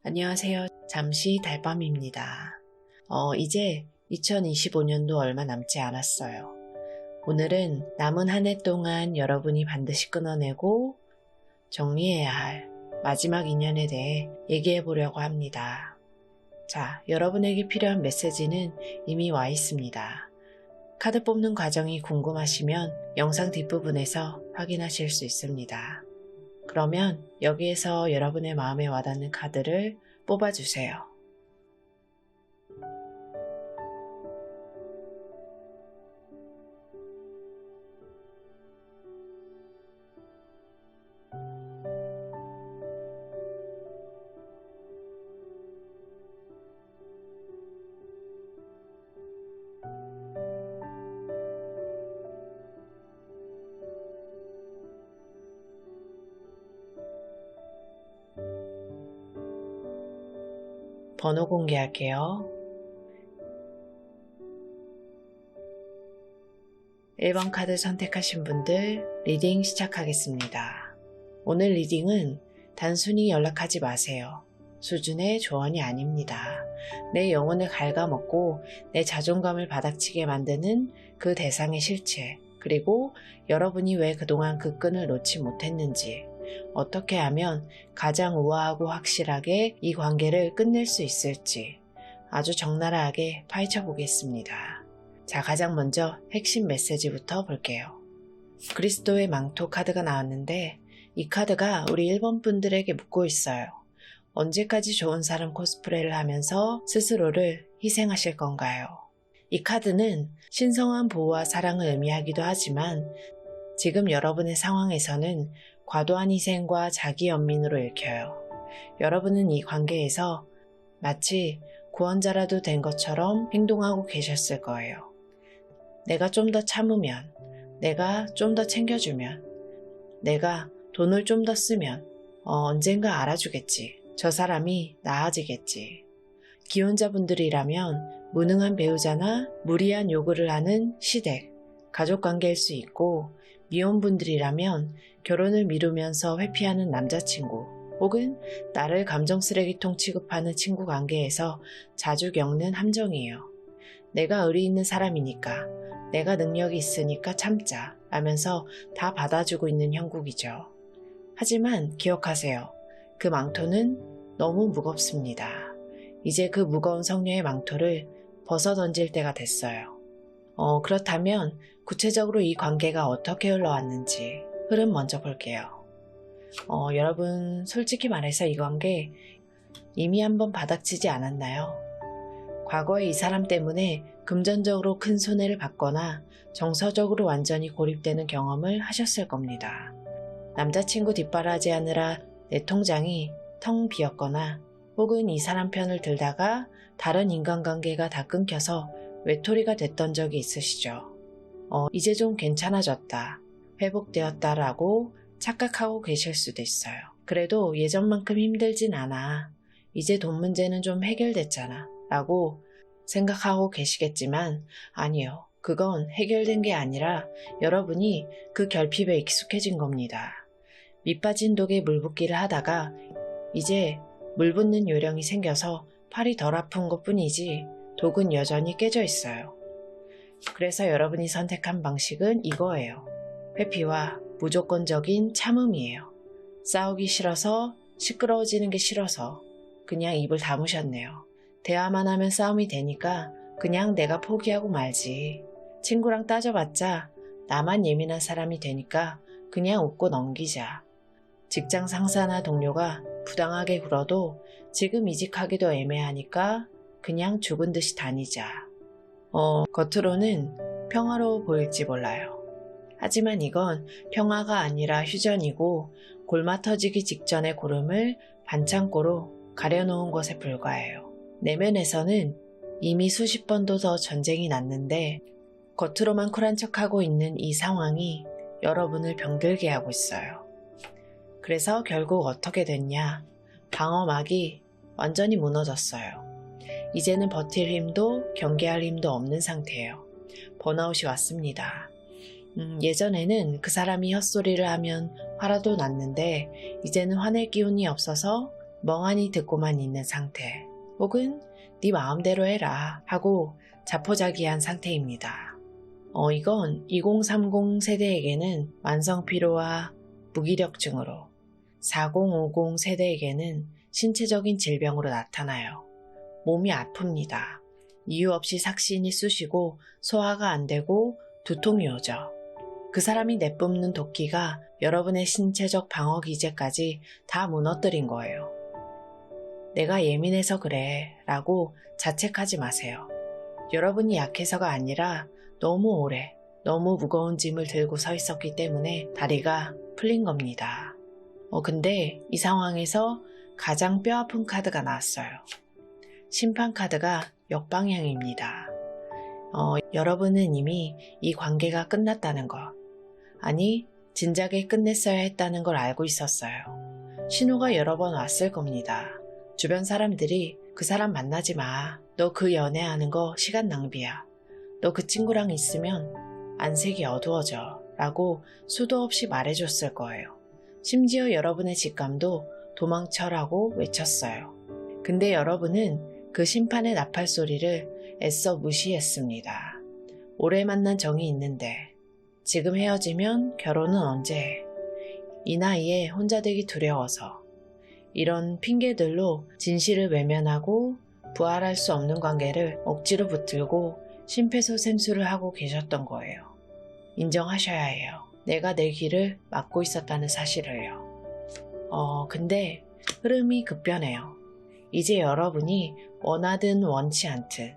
안녕하세요. 잠시 달밤입니다. 이제 2025년도 얼마 남지 않았어요. 오늘은 남은 한 해 동안 여러분이 반드시 끊어내고 정리해야 할 마지막 인연에 대해 얘기해 보려고 합니다. 자, 여러분에게 필요한 메시지는 이미 와 있습니다. 카드 뽑는 과정이 궁금하시면 영상 뒷부분에서 확인하실 수 있습니다. 그러면 여기에서 여러분의 마음에 와닿는 카드를 뽑아주세요. 번호 공개할게요. 1번 카드 선택하신 분들 리딩 시작하겠습니다. 오늘 리딩은 단순히 연락하지 마세요 수준의 조언이 아닙니다. 내 영혼을 갉아먹고 내 자존감을 바닥치게 만드는 그 대상의 실체, 그리고 여러분이 왜 그동안 그 끈을 놓지 못했는지, 어떻게 하면 가장 우아하고 확실하게 이 관계를 끝낼 수 있을지 아주 적나라하게 파헤쳐 보겠습니다. 자, 가장 먼저 핵심 메시지부터 볼게요. 그리스도의 망토 카드가 나왔는데 이 카드가 우리 1번 분들에게 묻고 있어요. 언제까지 좋은 사람 코스프레를 하면서 스스로를 희생하실 건가요? 이 카드는 신성한 보호와 사랑을 의미하기도 하지만 지금 여러분의 상황에서는 과도한 희생과 자기 연민으로 읽혀요. 여러분은 이 관계에서 마치 구원자라도 된 것처럼 행동하고 계셨을 거예요. 내가 좀 더 참으면, 내가 좀 더 챙겨주면, 내가 돈을 좀 더 쓰면 언젠가 알아주겠지. 저 사람이 나아지겠지. 기혼자분들이라면 무능한 배우자나 무리한 요구를 하는 시댁, 가족관계일 수 있고, 미혼분들이라면 결혼을 미루면서 회피하는 남자친구 혹은 나를 감정쓰레기통 취급하는 친구 관계에서 자주 겪는 함정이에요. 내가 의리 있는 사람이니까, 내가 능력이 있으니까 참자 라면서 다 받아주고 있는 형국이죠. 하지만 기억하세요. 그 망토는 너무 무겁습니다. 이제 그 무거운 성녀의 망토를 벗어던질 때가 됐어요. 그렇다면 구체적으로 이 관계가 어떻게 흘러왔는지 흐름 먼저 볼게요. 여러분 솔직히 말해서 이 관계 이미 한번 바닥치지 않았나요? 과거에 이 사람 때문에 금전적으로 큰 손해를 받거나 정서적으로 완전히 고립되는 경험을 하셨을 겁니다. 남자친구 뒷바라지하느라 내 통장이 텅 비었거나 혹은 이 사람 편을 들다가 다른 인간관계가 다 끊겨서 외톨이가 됐던 적이 있으시죠. 이제 좀 괜찮아졌다, 회복되었다 라고 착각하고 계실 수도 있어요. 그래도 예전만큼 힘들진 않아, 이제 돈 문제는 좀 해결됐잖아 라고 생각하고 계시겠지만 아니요. 그건 해결된 게 아니라 여러분이 그 결핍에 익숙해진 겁니다. 밑빠진 독에 물 붓기를 하다가 이제 물 붓는 요령이 생겨서 팔이 덜 아픈 것 뿐이지 독은 여전히 깨져 있어요. 그래서 여러분이 선택한 방식은 이거예요. 회피와 무조건적인 참음이에요. 싸우기 싫어서, 시끄러워지는 게 싫어서 그냥 입을 다무셨네요. 대화만 하면 싸움이 되니까 그냥 내가 포기하고 말지. 친구랑 따져봤자 나만 예민한 사람이 되니까 그냥 웃고 넘기자. 직장 상사나 동료가 부당하게 굴어도 지금 이직하기도 애매하니까 그냥 죽은 듯이 다니자. 겉으로는 평화로워 보일지 몰라요. 하지만 이건 평화가 아니라 휴전이고 골마 터지기 직전의 고름을 반창고로 가려놓은 것에 불과해요. 내면에서는 이미 수십 번도 더 전쟁이 났는데 겉으로만 쿨한 척하고 있는 이 상황이 여러분을 병들게 하고 있어요. 그래서 결국 어떻게 됐냐? 방어막이 완전히 무너졌어요. 이제는 버틸 힘도 경계할 힘도 없는 상태예요. 번아웃이 왔습니다. 예전에는 그 사람이 헛소리를 하면 화라도 났는데 이제는 화낼 기운이 없어서 멍하니 듣고만 있는 상태, 혹은 네 마음대로 해라 하고 자포자기한 상태입니다. 이건 2030 세대에게는 만성피로와 무기력증으로, 4050 세대에게는 신체적인 질병으로 나타나요. 몸이 아픕니다. 이유 없이 삭신이 쑤시고 소화가 안 되고 두통이 오죠. 그 사람이 내뿜는 도끼가 여러분의 신체적 방어 기제까지 다 무너뜨린 거예요. 내가 예민해서 그래 라고 자책하지 마세요. 여러분이 약해서가 아니라 너무 오래, 너무 무거운 짐을 들고 서 있었기 때문에 다리가 풀린 겁니다. 근데 이 상황에서 가장 뼈아픈 카드가 나왔어요. 심판 카드가 역방향입니다. 여러분은 이미 이 관계가 끝났다는 것, 아니 진작에 끝냈어야 했다는 걸 알고 있었어요. 신호가 여러 번 왔을 겁니다. 주변 사람들이 그 사람 만나지 마. 너 그 연애하는 거 시간 낭비야. 너 그 친구랑 있으면 안색이 어두워져 라고 수도 없이 말해줬을 거예요. 심지어 여러분의 직감도 도망쳐라고 외쳤어요. 근데 여러분은 그 심판의 나팔 소리를 애써 무시했습니다. 오래 만난 정이 있는데 지금 헤어지면 결혼은 언제 해? 이 나이에 혼자 되기 두려워서. 이런 핑계들로 진실을 외면하고 부활할 수 없는 관계를 억지로 붙들고 심폐소생술을 하고 계셨던 거예요. 인정하셔야 해요. 내가 내 길을 막고 있었다는 사실을요. 근데 흐름이 급변해요. 이제 여러분이 원하든 원치 않든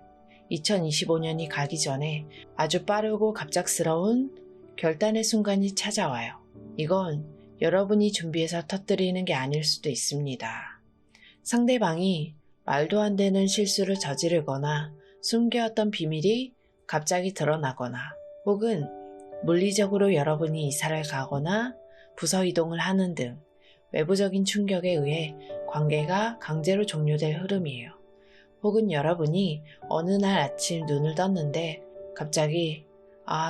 2025년이 가기 전에 아주 빠르고 갑작스러운 결단의 순간이 찾아와요. 이건 여러분이 준비해서 터뜨리는 게 아닐 수도 있습니다. 상대방이 말도 안 되는 실수를 저지르거나 숨겨왔던 비밀이 갑자기 드러나거나, 혹은 물리적으로 여러분이 이사를 가거나 부서 이동을 하는 등 외부적인 충격에 의해 관계가 강제로 종료될 흐름이에요. 혹은 여러분이 어느 날 아침 눈을 떴는데 갑자기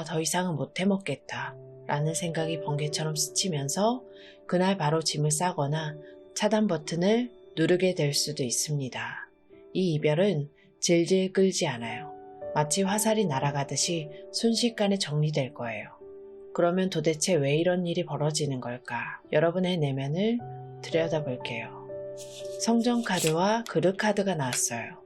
더 이상은 못 해먹겠다 라는 생각이 번개처럼 스치면서 그날 바로 짐을 싸거나 차단 버튼을 누르게 될 수도 있습니다. 이 이별은 질질 끌지 않아요. 마치 화살이 날아가듯이 순식간에 정리될 거예요. 그러면 도대체 왜 이런 일이 벌어지는 걸까? 여러분의 내면을 들여다볼게요. 성전 카드와 그릇 카드가 나왔어요.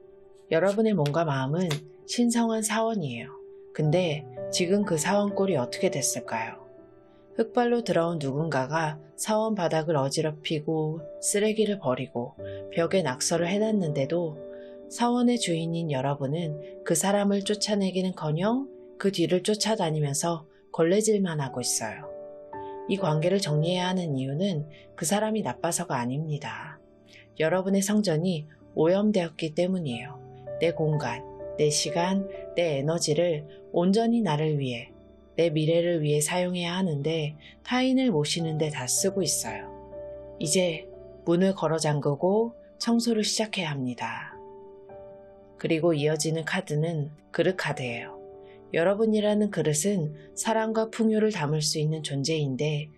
여러분의 몸과 마음은 신성한 사원이에요. 근데 지금 그 사원 꼴이 어떻게 됐을까요? 흙발로 들어온 누군가가 사원 바닥을 어지럽히고 쓰레기를 버리고 벽에 낙서를 해놨는데도 사원의 주인인 여러분은 그 사람을 쫓아내기는커녕 그 뒤를 쫓아다니면서 걸레질만 하고 있어요. 이 관계를 정리해야 하는 이유는 그 사람이 나빠서가 아닙니다. 여러분의 성전이 오염되었기 때문이에요. 내 공간, 내 시간, 내 에너지를 온전히 나를 위해, 내 미래를 위해 사용해야 하는데 타인을 모시는 데 다 쓰고 있어요. 이제 문을 걸어 잠그고 청소를 시작해야 합니다. 그리고 이어지는 카드는 그릇 카드예요. 여러분이라는 그릇은 사랑과 풍요를 담을 수 있는 존재인데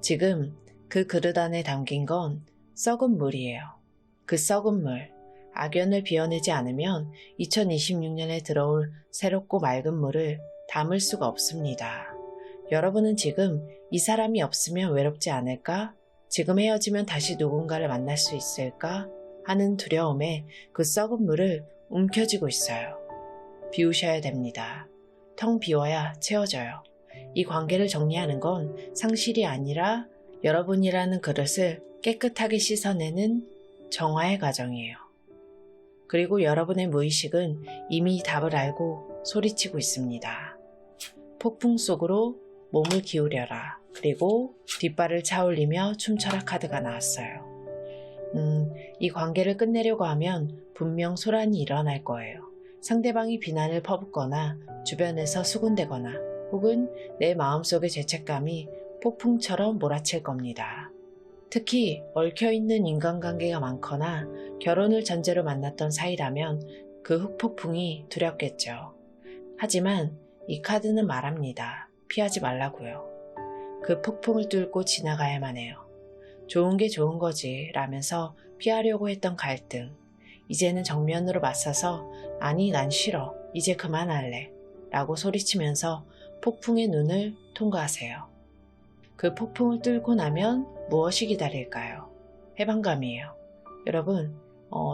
지금 그 그릇 안에 담긴 건 썩은 물이에요. 그 썩은 물, 악연을 비워내지 않으면 2026년에 들어올 새롭고 맑은 물을 담을 수가 없습니다. 여러분은 지금 이 사람이 없으면 외롭지 않을까? 지금 헤어지면 다시 누군가를 만날 수 있을까? 하는 두려움에 그 썩은 물을 움켜쥐고 있어요. 비우셔야 됩니다. 텅 비워야 채워져요. 이 관계를 정리하는 건 상실이 아니라 여러분이라는 그릇을 깨끗하게 씻어내는 정화의 과정이에요. 그리고 여러분의 무의식은 이미 답을 알고 소리치고 있습니다. 폭풍 속으로 몸을 기울여라. 그리고 뒷발을 차올리며 춤춰라 카드가 나왔어요. 이 관계를 끝내려고 하면 분명 소란이 일어날 거예요. 상대방이 비난을 퍼붓거나 주변에서 수군대거나 혹은 내 마음속의 죄책감이 폭풍처럼 몰아칠 겁니다. 특히 얽혀있는 인간관계가 많거나 결혼을 전제로 만났던 사이라면 그 흑폭풍이 두렵겠죠. 하지만 이 카드는 말합니다. 피하지 말라고요. 그 폭풍을 뚫고 지나가야만 해요. 좋은 게 좋은 거지 라면서 피하려고 했던 갈등. 이제는 정면으로 맞서서 아니 난 싫어. 이제 그만할래. 라고 소리치면서 폭풍의 눈을 통과하세요. 그 폭풍을 뚫고 나면 무엇이 기다릴까요? 해방감이에요. 여러분,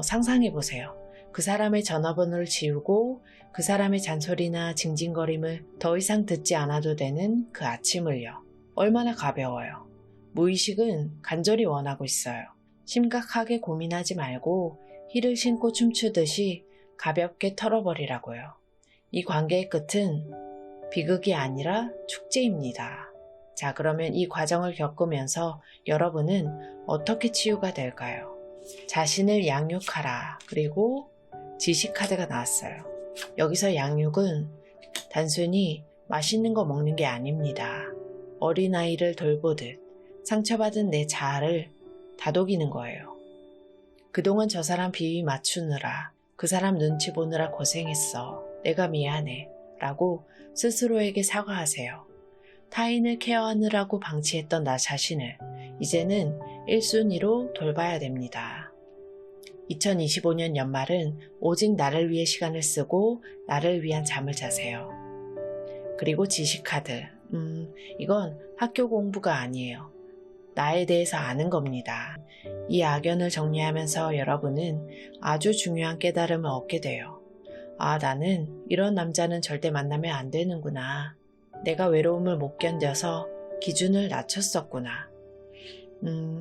상상해보세요. 그 사람의 전화번호를 지우고 그 사람의 잔소리나 징징거림을 더 이상 듣지 않아도 되는 그 아침을요. 얼마나 가벼워요. 무의식은 간절히 원하고 있어요. 심각하게 고민하지 말고 힐을 신고 춤추듯이 가볍게 털어버리라고요. 이 관계의 끝은 비극이 아니라 축제입니다. 자, 그러면 이 과정을 겪으면서 여러분은 어떻게 치유가 될까요? 자신을 양육하라. 그리고 지시카드가 나왔어요. 여기서 양육은 단순히 맛있는 거 먹는 게 아닙니다. 어린아이를 돌보듯 상처받은 내 자아를 다독이는 거예요. 그동안 저 사람 비위 맞추느라, 그 사람 눈치 보느라 고생했어. 내가 미안해. 라고 스스로에게 사과하세요. 타인을 케어하느라고 방치했던 나 자신을 이제는 1순위로 돌봐야 됩니다. 2025년 연말은 오직 나를 위해 시간을 쓰고 나를 위한 잠을 자세요. 그리고 지시카드. 이건 학교 공부가 아니에요. 나에 대해서 아는 겁니다. 이 악연을 정리하면서 여러분은 아주 중요한 깨달음을 얻게 돼요. 아, 나는 이런 남자는 절대 만나면 안 되는구나. 내가 외로움을 못 견뎌서 기준을 낮췄었구나.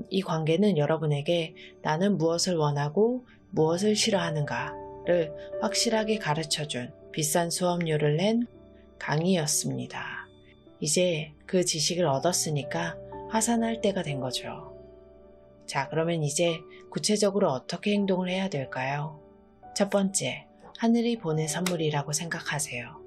이 관계는 여러분에게 나는 무엇을 원하고 무엇을 싫어하는가를 확실하게 가르쳐준 비싼 수업료를 낸 강의였습니다. 이제 그 지식을 얻었으니까 하산할 때가 된 거죠. 자, 그러면 이제 구체적으로 어떻게 행동을 해야 될까요? 첫 번째, 하늘이 보낸 선물이라고 생각하세요.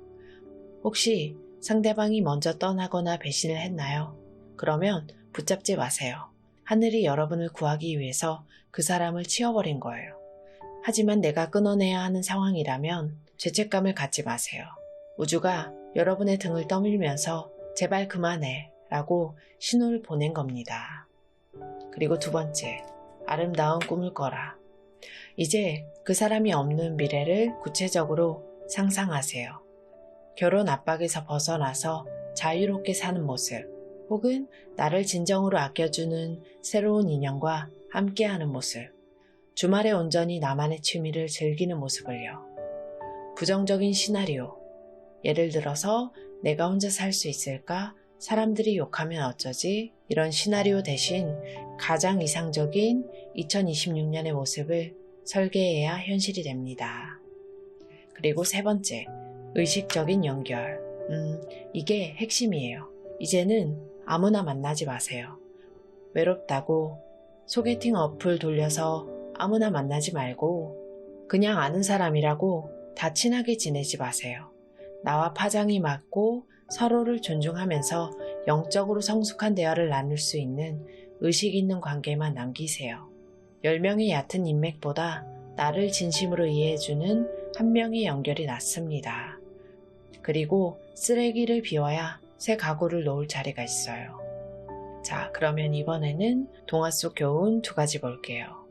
혹시 상대방이 먼저 떠나거나 배신을 했나요? 그러면 붙잡지 마세요. 하늘이 여러분을 구하기 위해서 그 사람을 치워버린 거예요. 하지만 내가 끊어내야 하는 상황이라면 죄책감을 갖지 마세요. 우주가 여러분의 등을 떠밀면서 제발 그만해 라고 신호를 보낸 겁니다. 그리고 두 번째, 아름다운 꿈을 꿔라. 이제 그 사람이 없는 미래를 구체적으로 상상하세요. 결혼 압박에서 벗어나서 자유롭게 사는 모습, 혹은 나를 진정으로 아껴주는 새로운 인연과 함께하는 모습, 주말에 온전히 나만의 취미를 즐기는 모습을요. 부정적인 시나리오, 예를 들어서 내가 혼자 살 수 있을까? 사람들이 욕하면 어쩌지? 이런 시나리오 대신 가장 이상적인 2026년의 모습을 설계해야 현실이 됩니다. 그리고 세 번째, 의식적인 연결. 이게 핵심이에요. 이제는 아무나 만나지 마세요. 외롭다고 소개팅 어플 돌려서 아무나 만나지 말고 그냥 아는 사람이라고 다 친하게 지내지 마세요. 나와 파장이 맞고 서로를 존중하면서 영적으로 성숙한 대화를 나눌 수 있는 의식 있는 관계만 남기세요. 10명의 얕은 인맥보다 나를 진심으로 이해해주는 한 명의 연결이 낫습니다. 그리고 쓰레기를 비워야 새 가구를 놓을 자리가 있어요. 자, 그러면 이번에는 동화 속 교훈 2가지 볼게요.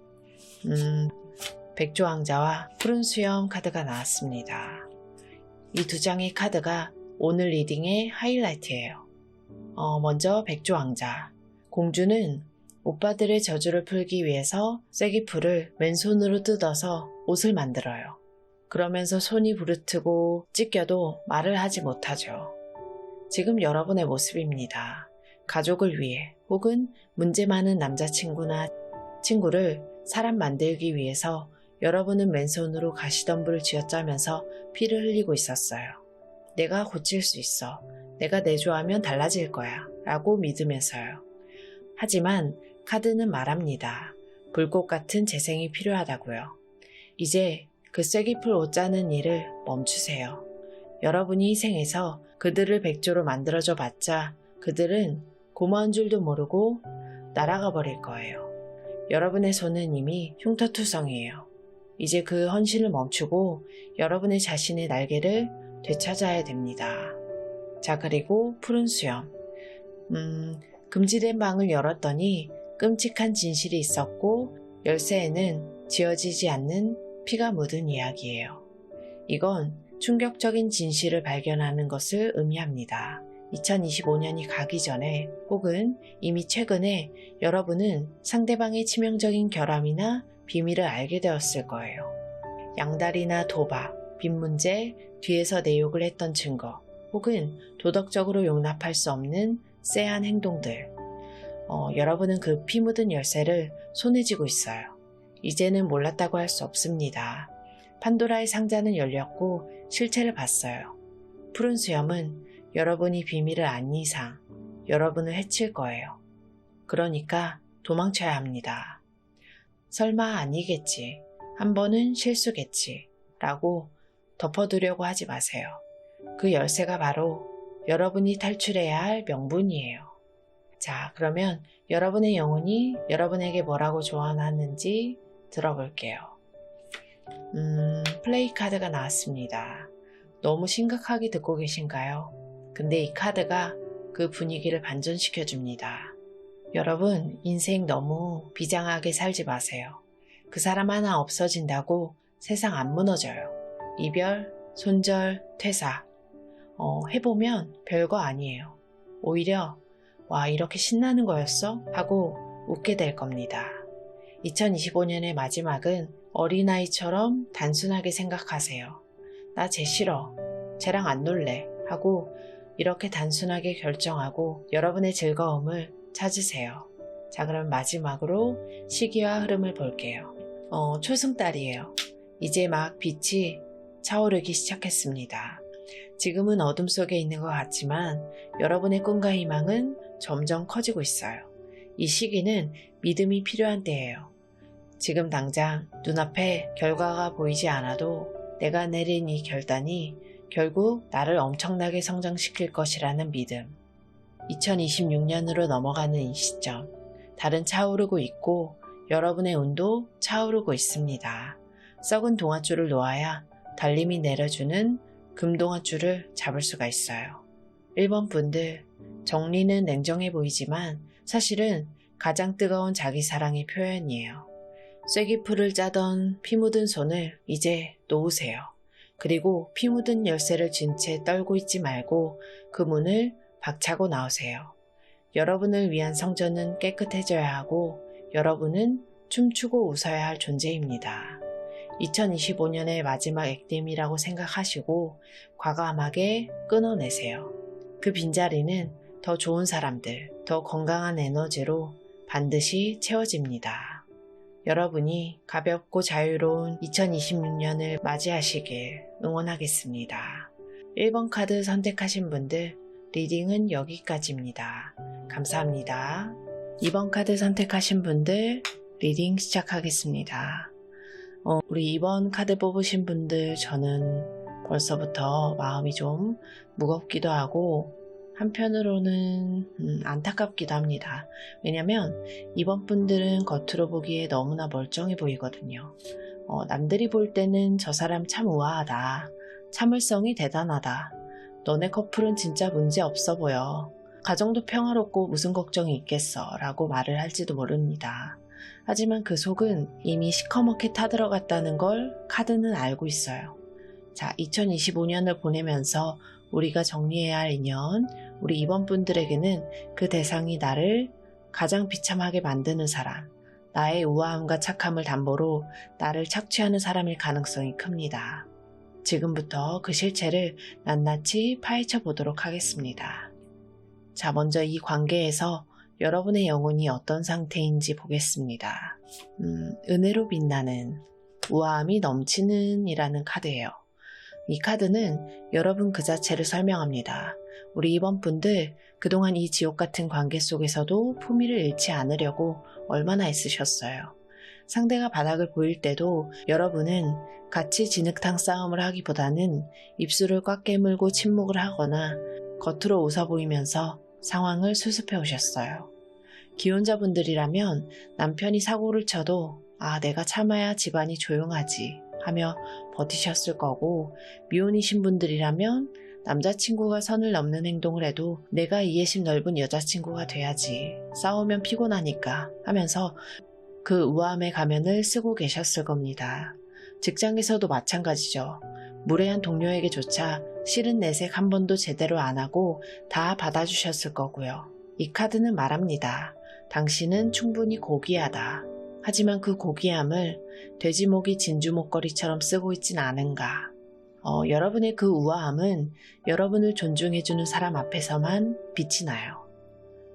백조왕자와 푸른 수염 카드가 나왔습니다. 이 2장의 카드가 오늘 리딩의 하이라이트예요. 먼저 백조왕자. 공주는 오빠들의 저주를 풀기 위해서 쐐기풀을 왼손으로 뜯어서 옷을 만들어요. 그러면서 손이 부르트고 찢겨도 말을 하지 못하죠. 지금 여러분의 모습입니다. 가족을 위해 혹은 문제 많은 남자친구나 친구를 사람 만들기 위해서 여러분은 맨손으로 가시덤불을 쥐어짜면서 피를 흘리고 있었어요. 내가 고칠 수 있어. 내가 내조하면 달라질 거야. 라고 믿으면서요. 하지만 카드는 말합니다. 불꽃 같은 재생이 필요하다고요. 이제 그 쐐기풀 옷 짜는 일을 멈추세요. 여러분이 희생해서 그들을 백조로 만들어줘 봤자 그들은 고마운 줄도 모르고 날아가 버릴 거예요. 여러분의 손은 이미 흉터투성이에요. 이제 그 헌신을 멈추고 여러분의 자신의 날개를 되찾아야 됩니다. 자, 그리고 푸른 수염. 금지된 방을 열었더니 끔찍한 진실이 있었고 열쇠에는 지워지지 않는 피가 묻은 이야기예요. 이건 충격적인 진실을 발견하는 것을 의미합니다. 2025년이 가기 전에 혹은 이미 최근에 여러분은 상대방의 치명적인 결함이나 비밀을 알게 되었을 거예요. 양다리나 도박, 빚 문제, 뒤에서 내 욕을 했던 증거, 혹은 도덕적으로 용납할 수 없는 쎄한 행동들. 여러분은 그 피 묻은 열쇠를 손에 쥐고 있어요. 이제는 몰랐다고 할 수 없습니다. 판도라의 상자는 열렸고 실체를 봤어요. 푸른 수염은 여러분이 비밀을 안 이상 여러분을 해칠 거예요. 그러니까 도망쳐야 합니다. 설마 아니겠지. 한 번은 실수겠지. 라고 덮어두려고 하지 마세요. 그 열쇠가 바로 여러분이 탈출해야 할 명분이에요. 자, 그러면 여러분의 영혼이 여러분에게 뭐라고 조언하는지 들어볼게요. 플레이 카드가 나왔습니다. 너무 심각하게 듣고 계신가요? 근데 이 카드가 그 분위기를 반전시켜줍니다. 여러분, 인생 너무 비장하게 살지 마세요. 그 사람 하나 없어진다고 세상 안 무너져요. 이별, 손절, 퇴사. 해보면 별거 아니에요. 오히려 와, 이렇게 신나는 거였어? 하고 웃게 될 겁니다. 2025년의 마지막은 어린아이처럼 단순하게 생각하세요. 나 쟤 싫어. 쟤랑 안 놀래. 하고 이렇게 단순하게 결정하고 여러분의 즐거움을 찾으세요. 자, 그럼 마지막으로 시기와 흐름을 볼게요. 초승달이에요. 이제 막 빛이 차오르기 시작했습니다. 지금은 어둠 속에 있는 것 같지만 여러분의 꿈과 희망은 점점 커지고 있어요. 이 시기는 믿음이 필요한 때예요. 지금 당장 눈앞에 결과가 보이지 않아도 내가 내린 이 결단이 결국 나를 엄청나게 성장시킬 것이라는 믿음. 2026년으로 넘어가는 이 시점, 달은 차오르고 있고 여러분의 운도 차오르고 있습니다. 썩은 동아줄을 놓아야 달림이 내려주는 금동아줄을 잡을 수가 있어요. 1번 분들, 정리는 냉정해 보이지만 사실은 가장 뜨거운 자기 사랑의 표현이에요. 쐐기풀을 짜던 피 묻은 손을 이제 놓으세요. 그리고 피 묻은 열쇠를 쥔 채 떨고 있지 말고 그 문을 박차고 나오세요. 여러분을 위한 성전은 깨끗해져야 하고 여러분은 춤추고 웃어야 할 존재입니다. 2025년의 마지막 액땜이라고 생각하시고 과감하게 끊어내세요. 그 빈자리는 더 좋은 사람들, 더 건강한 에너지로 반드시 채워집니다. 여러분이 가볍고 자유로운 2026년을 맞이하시길 응원하겠습니다. 1번 카드 선택하신 분들, 리딩은 여기까지입니다. 감사합니다. 2번 카드 선택하신 분들, 리딩 시작하겠습니다. 우리 2번 카드 뽑으신 분들, 저는 벌써부터 마음이 좀 무겁기도 하고 한편으로는 안타깝기도 합니다. 왜냐면 2번 분들은 겉으로 보기에 너무나 멀쩡해 보이거든요. 남들이 볼 때는 저 사람 참 우아하다. 참을성이 대단하다. 너네 커플은 진짜 문제 없어 보여. 가정도 평화롭고 무슨 걱정이 있겠어 라고 말을 할지도 모릅니다. 하지만 그 속은 이미 시커멓게 타들어갔다는 걸 카드는 알고 있어요. 자, 2025년을 보내면서 우리가 정리해야 할 인연, 우리 2번 분들에게는 그 대상이 나를 가장 비참하게 만드는 사람, 나의 우아함과 착함을 담보로 나를 착취하는 사람일 가능성이 큽니다. 지금부터 그 실체를 낱낱이 파헤쳐 보도록 하겠습니다. 자, 먼저 이 관계에서 여러분의 영혼이 어떤 상태인지 보겠습니다. 은혜로 빛나는, 우아함이 넘치는 이라는 카드예요. 이 카드는 여러분 그 자체를 설명합니다. 우리 2번 분들, 그동안 이 지옥 같은 관계 속에서도 품위를 잃지 않으려고 얼마나 애쓰셨어요. 상대가 바닥을 보일 때도 여러분은 같이 진흙탕 싸움을 하기보다는 입술을 꽉 깨물고 침묵을 하거나 겉으로 웃어 보이면서 상황을 수습해 오셨어요. 기혼자분들이라면 남편이 사고를 쳐도 내가 참아야 집안이 조용하지 하며 버티셨을 거고, 미혼이신 분들이라면 남자친구가 선을 넘는 행동을 해도 내가 이해심 넓은 여자친구가 돼야지, 싸우면 피곤하니까 하면서 그 우아함의 가면을 쓰고 계셨을 겁니다. 직장에서도 마찬가지죠. 무례한 동료에게조차 싫은 내색 한 번도 제대로 안 하고 다 받아주셨을 거고요. 이 카드는 말합니다. 당신은 충분히 고귀하다. 하지만 그 고귀함을 돼지목이 진주목걸이처럼 쓰고 있진 않은가. 여러분의 그 우아함은 여러분을 존중해주는 사람 앞에서만 빛이 나요.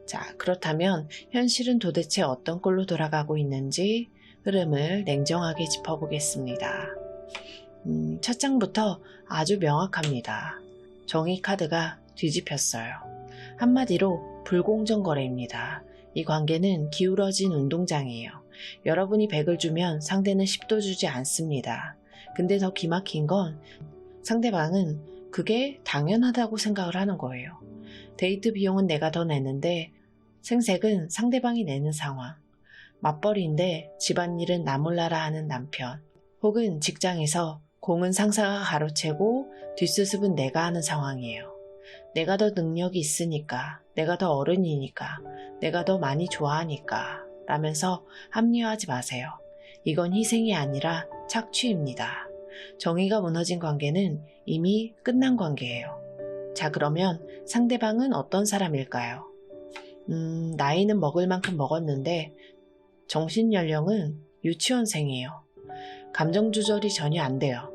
자, 그렇다면 현실은 도대체 어떤 꼴로 돌아가고 있는지 흐름을 냉정하게 짚어보겠습니다. 첫 장부터 아주 명확합니다. 정의 카드가 뒤집혔어요. 한마디로 불공정 거래입니다. 이 관계는 기울어진 운동장이에요. 여러분이 100을 주면 상대는 10도 주지 않습니다. 근데 더 기막힌 건 상대방은 그게 당연하다고 생각을 하는 거예요. 데이트 비용은 내가 더 내는데 생색은 상대방이 내는 상황. 맞벌이인데 집안일은 나 몰라라 하는 남편. 혹은 직장에서 공은 상사가 가로채고 뒷수습은 내가 하는 상황이에요. 내가 더 능력이 있으니까, 내가 더 어른이니까, 내가 더 많이 좋아하니까 라면서 합리화하지 마세요. 이건 희생이 아니라 착취입니다. 정의가 무너진 관계는 이미 끝난 관계예요. 자, 그러면 상대방은 어떤 사람일까요? 나이는 먹을 만큼 먹었는데 정신연령은 유치원생이에요. 감정 조절이 전혀 안 돼요.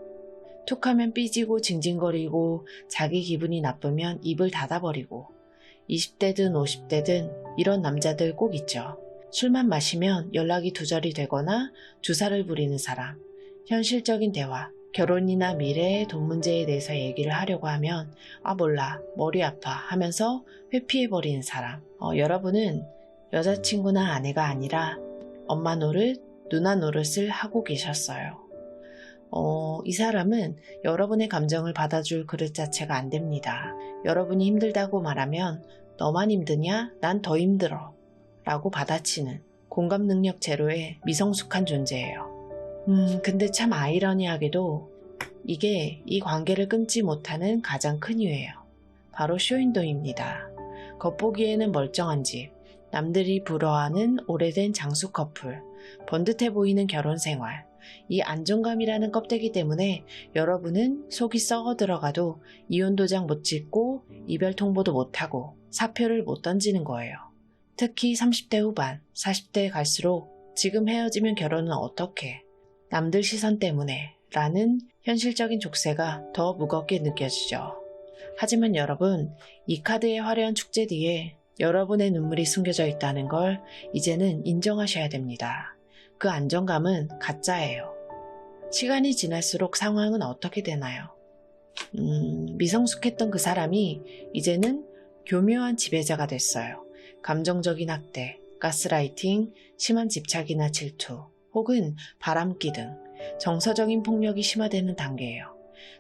툭하면 삐지고 징징거리고 자기 기분이 나쁘면 입을 닫아버리고 20대든 50대든 이런 남자들 꼭 있죠. 술만 마시면 연락이 두절이 되거나 주사를 부리는 사람. 현실적인 대화, 결혼이나 미래, 돈 문제에 대해서 얘기를 하려고 하면 몰라, 머리 아파 하면서 회피해버리는 사람. 여러분은 여자친구나 아내가 아니라 엄마 노릇, 누나 노릇을 하고 계셨어요. 이 사람은 여러분의 감정을 받아줄 그릇 자체가 안 됩니다. 여러분이 힘들다고 말하면 너만 힘드냐? 난 더 힘들어 라고 받아치는 공감 능력 제로의 미성숙한 존재예요. 근데 참 아이러니하게도 이게 이 관계를 끊지 못하는 가장 큰 이유예요. 바로 쇼윈도입니다. 겉보기에는 멀쩡한 집, 남들이 부러워하는 오래된 장수 커플, 번듯해 보이는 결혼 생활, 이 안정감이라는 껍데기 때문에 여러분은 속이 썩어 들어가도 이혼 도장 못 찍고 이별 통보도 못하고 사표를 못 던지는 거예요. 특히 30대 후반, 40대에 갈수록 지금 헤어지면 결혼은 어떻게? 남들 시선 때문에 라는 현실적인 족쇄가 더 무겁게 느껴지죠. 하지만 여러분, 이 카드의 화려한 축제 뒤에 여러분의 눈물이 숨겨져 있다는 걸 이제는 인정하셔야 됩니다. 그 안정감은 가짜예요. 시간이 지날수록 상황은 어떻게 되나요? 미성숙했던 그 사람이 이제는 교묘한 지배자가 됐어요. 감정적인 학대, 가스라이팅, 심한 집착이나 질투, 혹은 바람기 등 정서적인 폭력이 심화되는 단계예요.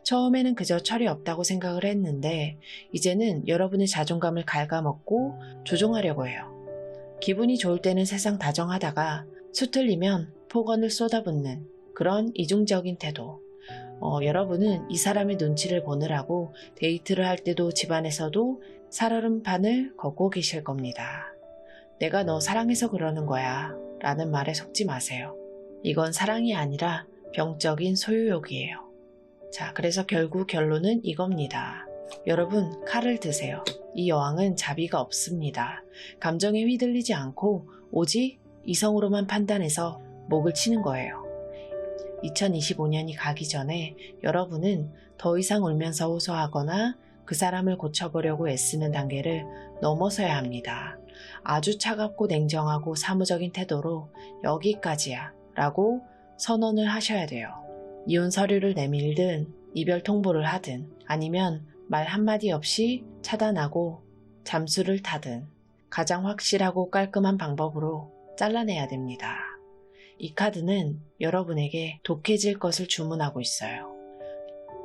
처음에는 그저 철이 없다고 생각을 했는데 이제는 여러분의 자존감을 갉아먹고 조종하려고 해요. 기분이 좋을 때는 세상 다정하다가 수틀리면 폭언을 쏟아붓는 그런 이중적인 태도. 여러분은 이 사람의 눈치를 보느라고 데이트를 할 때도 집안에서도 살얼음판을 걷고 계실 겁니다. 내가 너 사랑해서 그러는 거야 라는 말에 속지 마세요. 이건 사랑이 아니라 병적인 소유욕이에요. 자, 그래서 결국 결론은 이겁니다. 여러분, 칼을 드세요. 이 여왕은 자비가 없습니다. 감정에 휘둘리지 않고 오직 이성으로만 판단해서 목을 치는 거예요. 2025년이 가기 전에 여러분은 더 이상 울면서 호소하거나 그 사람을 고쳐보려고 애쓰는 단계를 넘어서야 합니다. 아주 차갑고 냉정하고 사무적인 태도로 여기까지야 라고 선언을 하셔야 돼요. 이혼 서류를 내밀든 이별 통보를 하든 아니면 말 한마디 없이 차단하고 잠수를 타든 가장 확실하고 깔끔한 방법으로 잘라내야 됩니다. 이 카드는 여러분에게 독해질 것을 주문하고 있어요.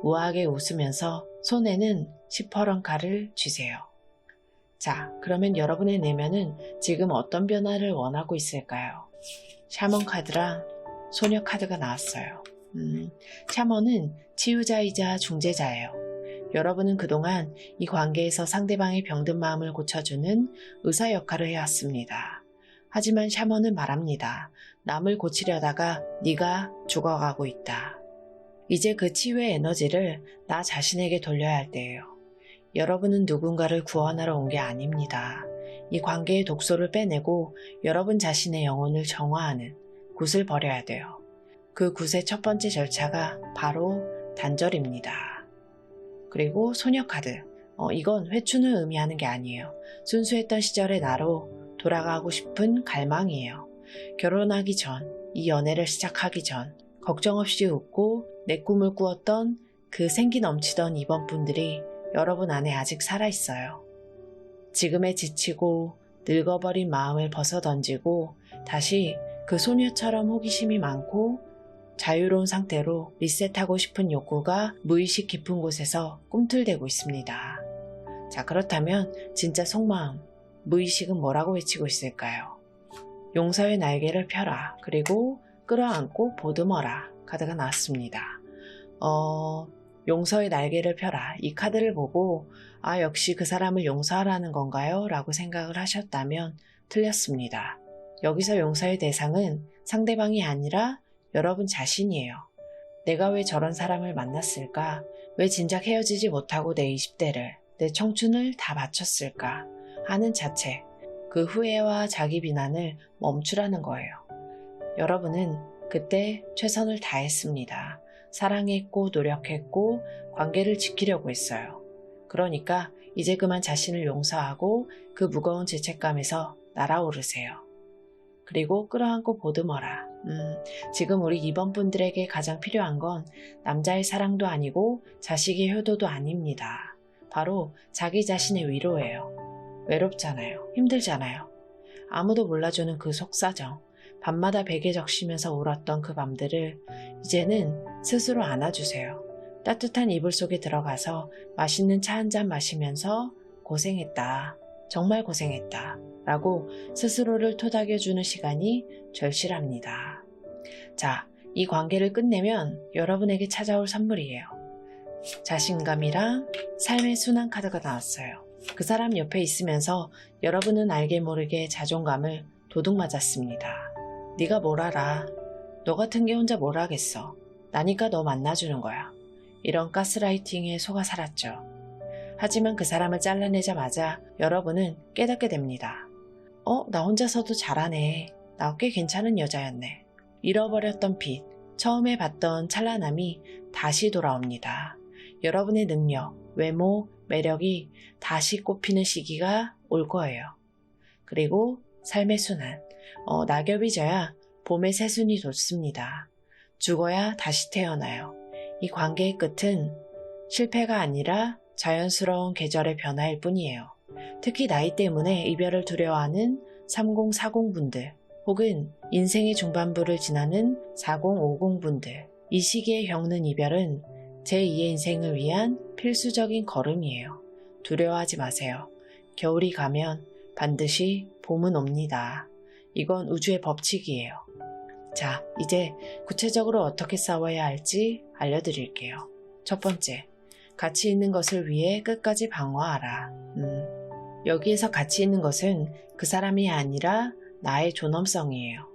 우아하게 웃으면서 손에는 시퍼런 칼을 쥐세요. 자, 그러면 여러분의 내면은 지금 어떤 변화를 원하고 있을까요? 샤먼 카드랑 소녀 카드가 나왔어요. 샤먼은 치유자이자 중재자예요. 여러분은 그동안 이 관계에서 상대방의 병든 마음을 고쳐주는 의사 역할을 해왔습니다. 하지만 샤먼은 말합니다. 남을 고치려다가 네가 죽어가고 있다. 이제 그 치유의 에너지를 나 자신에게 돌려야 할 때예요. 여러분은 누군가를 구원하러 온 게 아닙니다. 이 관계의 독소를 빼내고 여러분 자신의 영혼을 정화하는 굿을 버려야 돼요. 그 굿의 첫 번째 절차가 바로 단절입니다. 그리고 소녀 카드. 이건 회춘을 의미하는 게 아니에요. 순수했던 시절의 나로 돌아가고 싶은 갈망이에요. 결혼하기 전, 이 연애를 시작하기 전, 걱정 없이 웃고 내 꿈을 꾸었던 그 생기 넘치던 이번 분들이 여러분 안에 아직 살아있어요. 지금에 지치고 늙어버린 마음을 벗어던지고 다시 그 소녀처럼 호기심이 많고 자유로운 상태로 리셋하고 싶은 욕구가 무의식 깊은 곳에서 꿈틀대고 있습니다. 자, 그렇다면 진짜 속마음, 무의식은 뭐라고 외치고 있을까요? 용서의 날개를 펴라. 그리고 끌어안고 보듬어라. 카드가 나왔습니다. 용서의 날개를 펴라. 이 카드를 보고 역시 그 사람을 용서하라는 건가요? 라고 생각을 하셨다면 틀렸습니다. 여기서 용서의 대상은 상대방이 아니라 여러분 자신이에요. 내가 왜 저런 사람을 만났을까? 왜 진작 헤어지지 못하고 내 20대를, 내 청춘을 다 바쳤을까? 하는 자체, 그 후회와 자기 비난을 멈추라는 거예요. 여러분은 그때 최선을 다했습니다. 사랑했고 노력했고 관계를 지키려고 했어요. 그러니까 이제 그만 자신을 용서하고 그 무거운 죄책감에서 날아오르세요. 그리고 끌어안고 보듬어라. 지금 우리 이번 분들에게 가장 필요한 건 남자의 사랑도 아니고 자식의 효도도 아닙니다. 바로 자기 자신의 위로예요. 외롭잖아요. 힘들잖아요. 아무도 몰라주는 그 속사정, 밤마다 베개 적시면서 울었던 그 밤들을 이제는 스스로 안아주세요. 따뜻한 이불 속에 들어가서 맛있는 차 한 잔 마시면서 고생했다. 정말 고생했다. 라고 스스로를 토닥여주는 시간이 절실합니다. 자, 이 관계를 끝내면 여러분에게 찾아올 선물이에요. 자신감이랑 삶의 순환 카드가 나왔어요. 그 사람 옆에 있으면서 여러분은 알게 모르게 자존감을 도둑 맞았습니다. 네가 뭘 알아? 너 같은 게 혼자 뭘 하겠어? 나니까 너 만나주는 거야. 이런 가스라이팅에 속아 살았죠. 하지만 그 사람을 잘라내자마자 여러분은 깨닫게 됩니다. 나 혼자서도 잘하네. 나 꽤 괜찮은 여자였네. 잃어버렸던 빛, 처음에 봤던 찬란함이 다시 돌아옵니다. 여러분의 능력, 외모, 매력이 다시 꼽히는 시기가 올 거예요. 그리고 삶의 순환, 낙엽이 져야 봄의 새순이 돋습니다. 죽어야 다시 태어나요. 이 관계의 끝은 실패가 아니라 자연스러운 계절의 변화일 뿐이에요. 특히 나이 때문에 이별을 두려워하는 3040분들 혹은 인생의 중반부를 지나는 4050분들, 이 시기에 겪는 이별은 제2의 인생을 위한 필수적인 걸음이에요. 두려워하지 마세요. 겨울이 가면 반드시 봄은 옵니다. 이건 우주의 법칙이에요. 자, 이제 구체적으로 어떻게 싸워야 할지 알려드릴게요. 첫 번째, 가치 있는 것을 위해 끝까지 방어하라. 여기에서 가치 있는 것은 그 사람이 아니라 나의 존엄성이에요.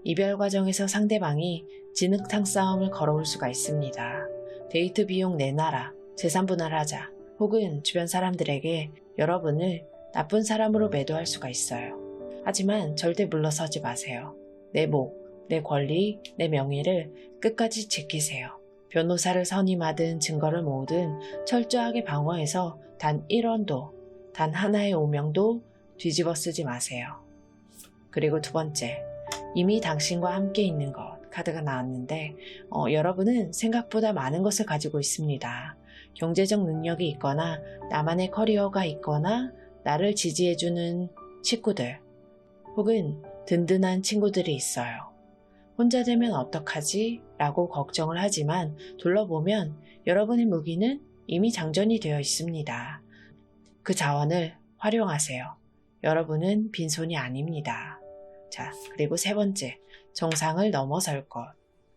이별 과정에서 상대방이 진흙탕 싸움을 걸어올 수가 있습니다. 데이트 비용 내놔라, 재산 분할하자, 혹은 주변 사람들에게 여러분을 나쁜 사람으로 매도할 수가 있어요. 하지만 절대 물러서지 마세요. 내 목, 내 권리, 내 명예를 끝까지 지키세요. 변호사를 선임하든 증거를 모으든 철저하게 방어해서 단 1원도, 단 하나의 오명도 뒤집어 쓰지 마세요. 그리고 두 번째, 이미 당신과 함께 있는 것 카드가 나왔는데 여러분은 생각보다 많은 것을 가지고 있습니다. 경제적 능력이 있거나 나만의 커리어가 있거나 나를 지지해주는 식구들 혹은 든든한 친구들이 있어요. 혼자 되면 어떡하지? 라고 걱정을 하지만 둘러보면 여러분의 무기는 이미 장전이 되어 있습니다. 그 자원을 활용하세요. 여러분은 빈손이 아닙니다. 자, 그리고 세 번째, 정상을 넘어설 것.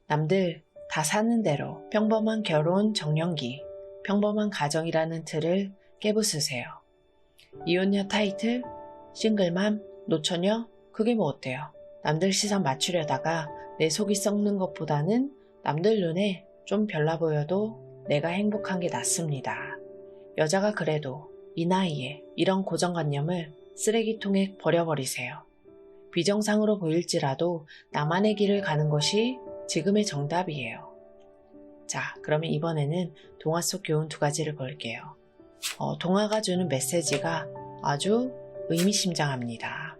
남들 다 사는 대로 평범한 결혼 정년기, 평범한 가정이라는 틀을 깨부수세요. 이혼녀 타이틀, 싱글맘, 노처녀, 그게 뭐 어때요? 남들 시선 맞추려다가 내 속이 썩는 것보다는 남들 눈에 좀 별나 보여도 내가 행복한 게 낫습니다. 여자가 그래도 이 나이에 이런 고정관념을 쓰레기통에 버려버리세요. 비정상으로 보일지라도 나만의 길을 가는 것이 지금의 정답이에요. 자, 그러면 이번에는 동화 속 교훈 2가지를 볼게요. 동화가 주는 메시지가 아주 의미심장합니다.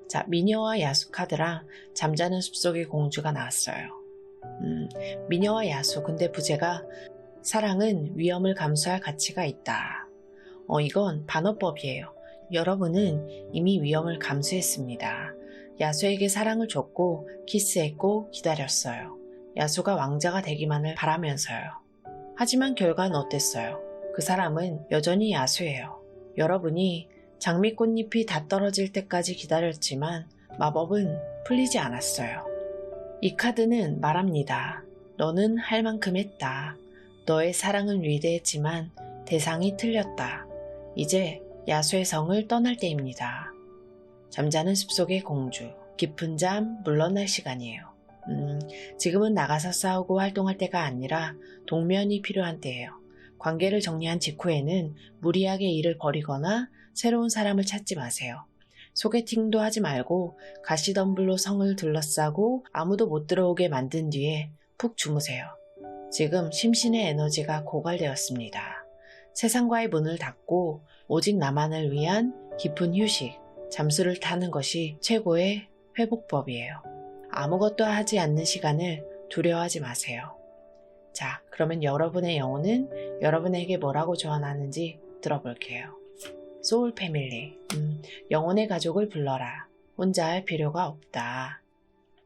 자, 미녀와 야수 카드랑 잠자는 숲속의 공주가 나왔어요. 미녀와 야수, 근데 부제가 사랑은 위험을 감수할 가치가 있다. 이건 반어법이에요. 여러분은 이미 위험을 감수했습니다. 야수에게 사랑을 줬고 키스했고 기다렸어요. 야수가 왕자가 되기만을 바라면서요. 하지만 결과는 어땠어요? 그 사람은 여전히 야수예요. 여러분이 장미꽃잎이 다 떨어질 때까지 기다렸지만 마법은 풀리지 않았어요. 이 카드는 말합니다. 너는 할 만큼 했다. 너의 사랑은 위대했지만 대상이 틀렸다. 이제 야수의 성을 떠날 때입니다. 잠자는 숲속의 공주, 깊은 잠 물러날 시간이에요. 지금은 나가서 싸우고 활동할 때가 아니라 동면이 필요한 때예요. 관계를 정리한 직후에는 무리하게 일을 벌이거나 새로운 사람을 찾지 마세요. 소개팅도 하지 말고 가시덤불로 성을 둘러싸고 아무도 못 들어오게 만든 뒤에 푹 주무세요. 지금 심신의 에너지가 고갈되었습니다. 세상과의 문을 닫고 오직 나만을 위한 깊은 휴식, 잠수를 타는 것이 최고의 회복법이에요. 아무것도 하지 않는 시간을 두려워하지 마세요. 자, 그러면 여러분의 영혼은 여러분에게 뭐라고 조언하는지 들어볼게요. 소울 패밀리, 영혼의 가족을 불러라. 혼자 할 필요가 없다.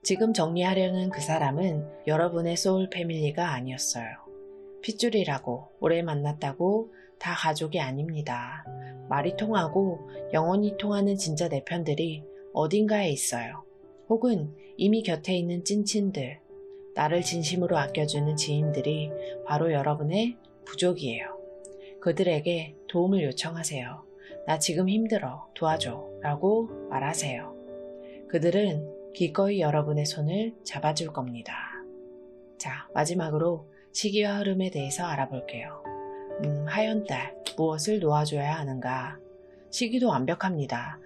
지금 정리하려는 그 사람은 여러분의 소울 패밀리가 아니었어요. 핏줄이라고 오래 만났다고 다 가족이 아닙니다. 말이 통하고 영혼이 통하는 진짜 내 편들이 어딘가에 있어요. 혹은 이미 곁에 있는 찐친들, 나를 진심으로 아껴주는 지인들이 바로 여러분의 부족이에요. 그들에게 도움을 요청하세요. 나 지금 힘들어, 도와줘 라고 말하세요. 그들은 기꺼이 여러분의 손을 잡아줄 겁니다. 자, 마지막으로 시기와 흐름에 대해서 알아볼게요. 하연 달, 무엇을 놓아줘야 하는가? 시기도 완벽합니다.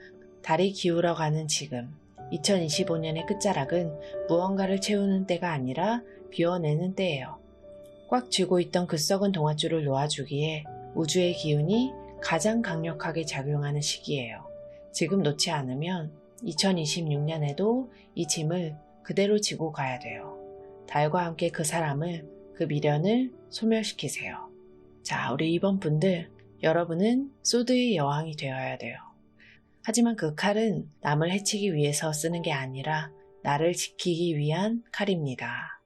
달이 기울어가는 지금, 2025년의 끝자락은 무언가를 채우는 때가 아니라 비워내는 때예요. 꽉 쥐고 있던 그 썩은 동아줄을 놓아주기에 우주의 기운이 가장 강력하게 작용하는 시기예요. 지금 놓지 않으면 2026년에도 이 짐을 그대로 지고 가야 돼요. 달과 함께 그 사람을, 그 미련을 소멸시키세요. 자, 우리 이번 분들, 여러분은 소드의 여왕이 되어야 돼요. 하지만 그 칼은 남을 해치기 위해서 쓰는 게 아니라 나를 지키기 위한 칼입니다.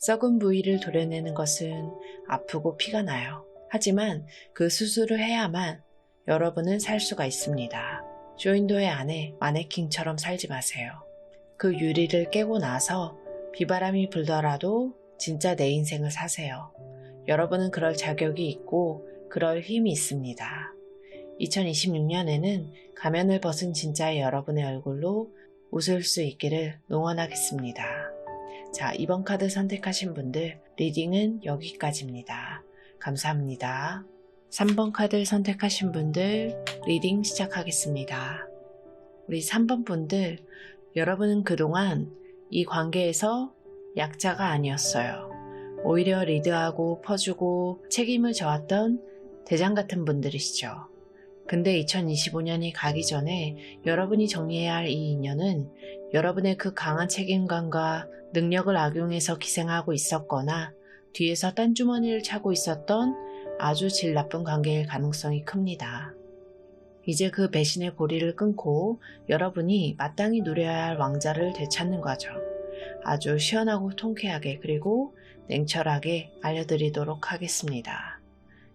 썩은 부위를 도려내는 것은 아프고 피가 나요. 하지만 그 수술을 해야만 여러분은 살 수가 있습니다. 쇼윈도의 안에 마네킹처럼 살지 마세요. 그 유리를 깨고 나서 비바람이 불더라도 진짜 내 인생을 사세요. 여러분은 그럴 자격이 있고 그럴 힘이 있습니다. 2026년에는 가면을 벗은 진짜의 여러분의 얼굴로 웃을 수 있기를 응원하겠습니다. 자, 이번 카드 선택하신 분들 리딩은 여기까지입니다. 감사합니다. 3번 카드 선택하신 분들 리딩 시작하겠습니다. 우리 3번 분들, 여러분은 그동안 이 관계에서 약자가 아니었어요. 오히려 리드하고 퍼주고 책임을 져왔던 대장 같은 분들이시죠. 근데 2025년이 가기 전에 여러분이 정리해야 할 이 인연은 여러분의 그 강한 책임감과 능력을 악용해서 기생하고 있었거나 뒤에서 딴주머니를 차고 있었던 아주 질 나쁜 관계일 가능성이 큽니다. 이제 그 배신의 고리를 끊고 여러분이 마땅히 누려야 할 왕자를 되찾는 거죠. 아주 시원하고 통쾌하게 그리고 냉철하게 알려드리도록 하겠습니다.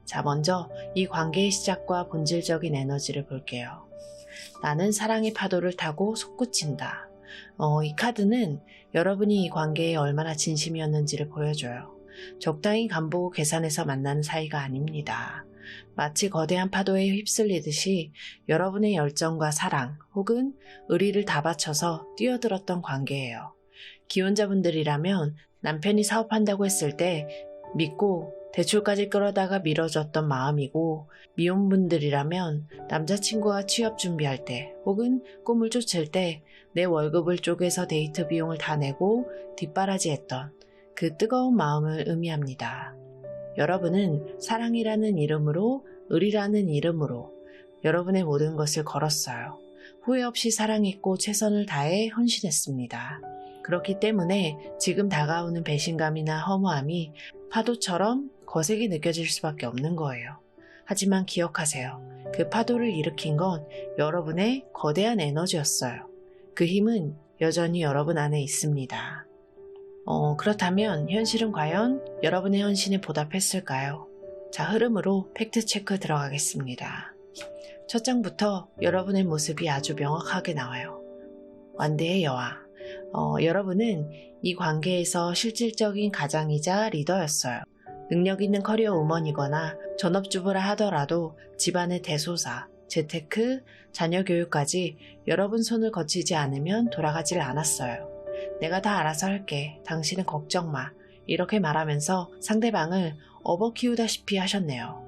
자, 먼저 이 관계의 시작과 본질적인 에너지를 볼게요. 나는 사랑의 파도를 타고 솟구친다. 이 카드는 여러분이 이 관계에 얼마나 진심이었는지를 보여줘요. 적당히 간보고 계산해서 만나는 사이가 아닙니다. 마치 거대한 파도에 휩쓸리듯이 여러분의 열정과 사랑 혹은 의리를 다 바쳐서 뛰어들었던 관계예요. 기혼자분들이라면 남편이 사업한다고 했을 때 믿고 대출까지 끌어다가 밀어줬던 마음이고, 미혼분들이라면 남자친구와 취업 준비할 때 혹은 꿈을 쫓을 때 내 월급을 쪼개서 데이트 비용을 다 내고 뒷바라지했던 그 뜨거운 마음을 의미합니다. 여러분은 사랑이라는 이름으로, 의리라는 이름으로 여러분의 모든 것을 걸었어요. 후회 없이 사랑했고 최선을 다해 헌신했습니다. 그렇기 때문에 지금 다가오는 배신감이나 허무함이 파도처럼 거세게 느껴질 수밖에 없는 거예요. 하지만 기억하세요. 그 파도를 일으킨 건 여러분의 거대한 에너지였어요. 그 힘은 여전히 여러분 안에 있습니다. 그렇다면 현실은 과연 여러분의 헌신에 보답했을까요? 자, 흐름으로 팩트체크 들어가겠습니다. 첫 장부터 여러분의 모습이 아주 명확하게 나와요. 완대의 여왕. 여러분은 이 관계에서 실질적인 가장이자 리더였어요. 능력 있는 커리어 우먼이거나 전업주부라 하더라도 집안의 대소사, 재테크, 자녀 교육까지 여러분 손을 거치지 않으면 돌아가질 않았어요. 내가 다 알아서 할게. 당신은 걱정 마. 이렇게 말하면서 상대방을 업어키우다시피 하셨네요.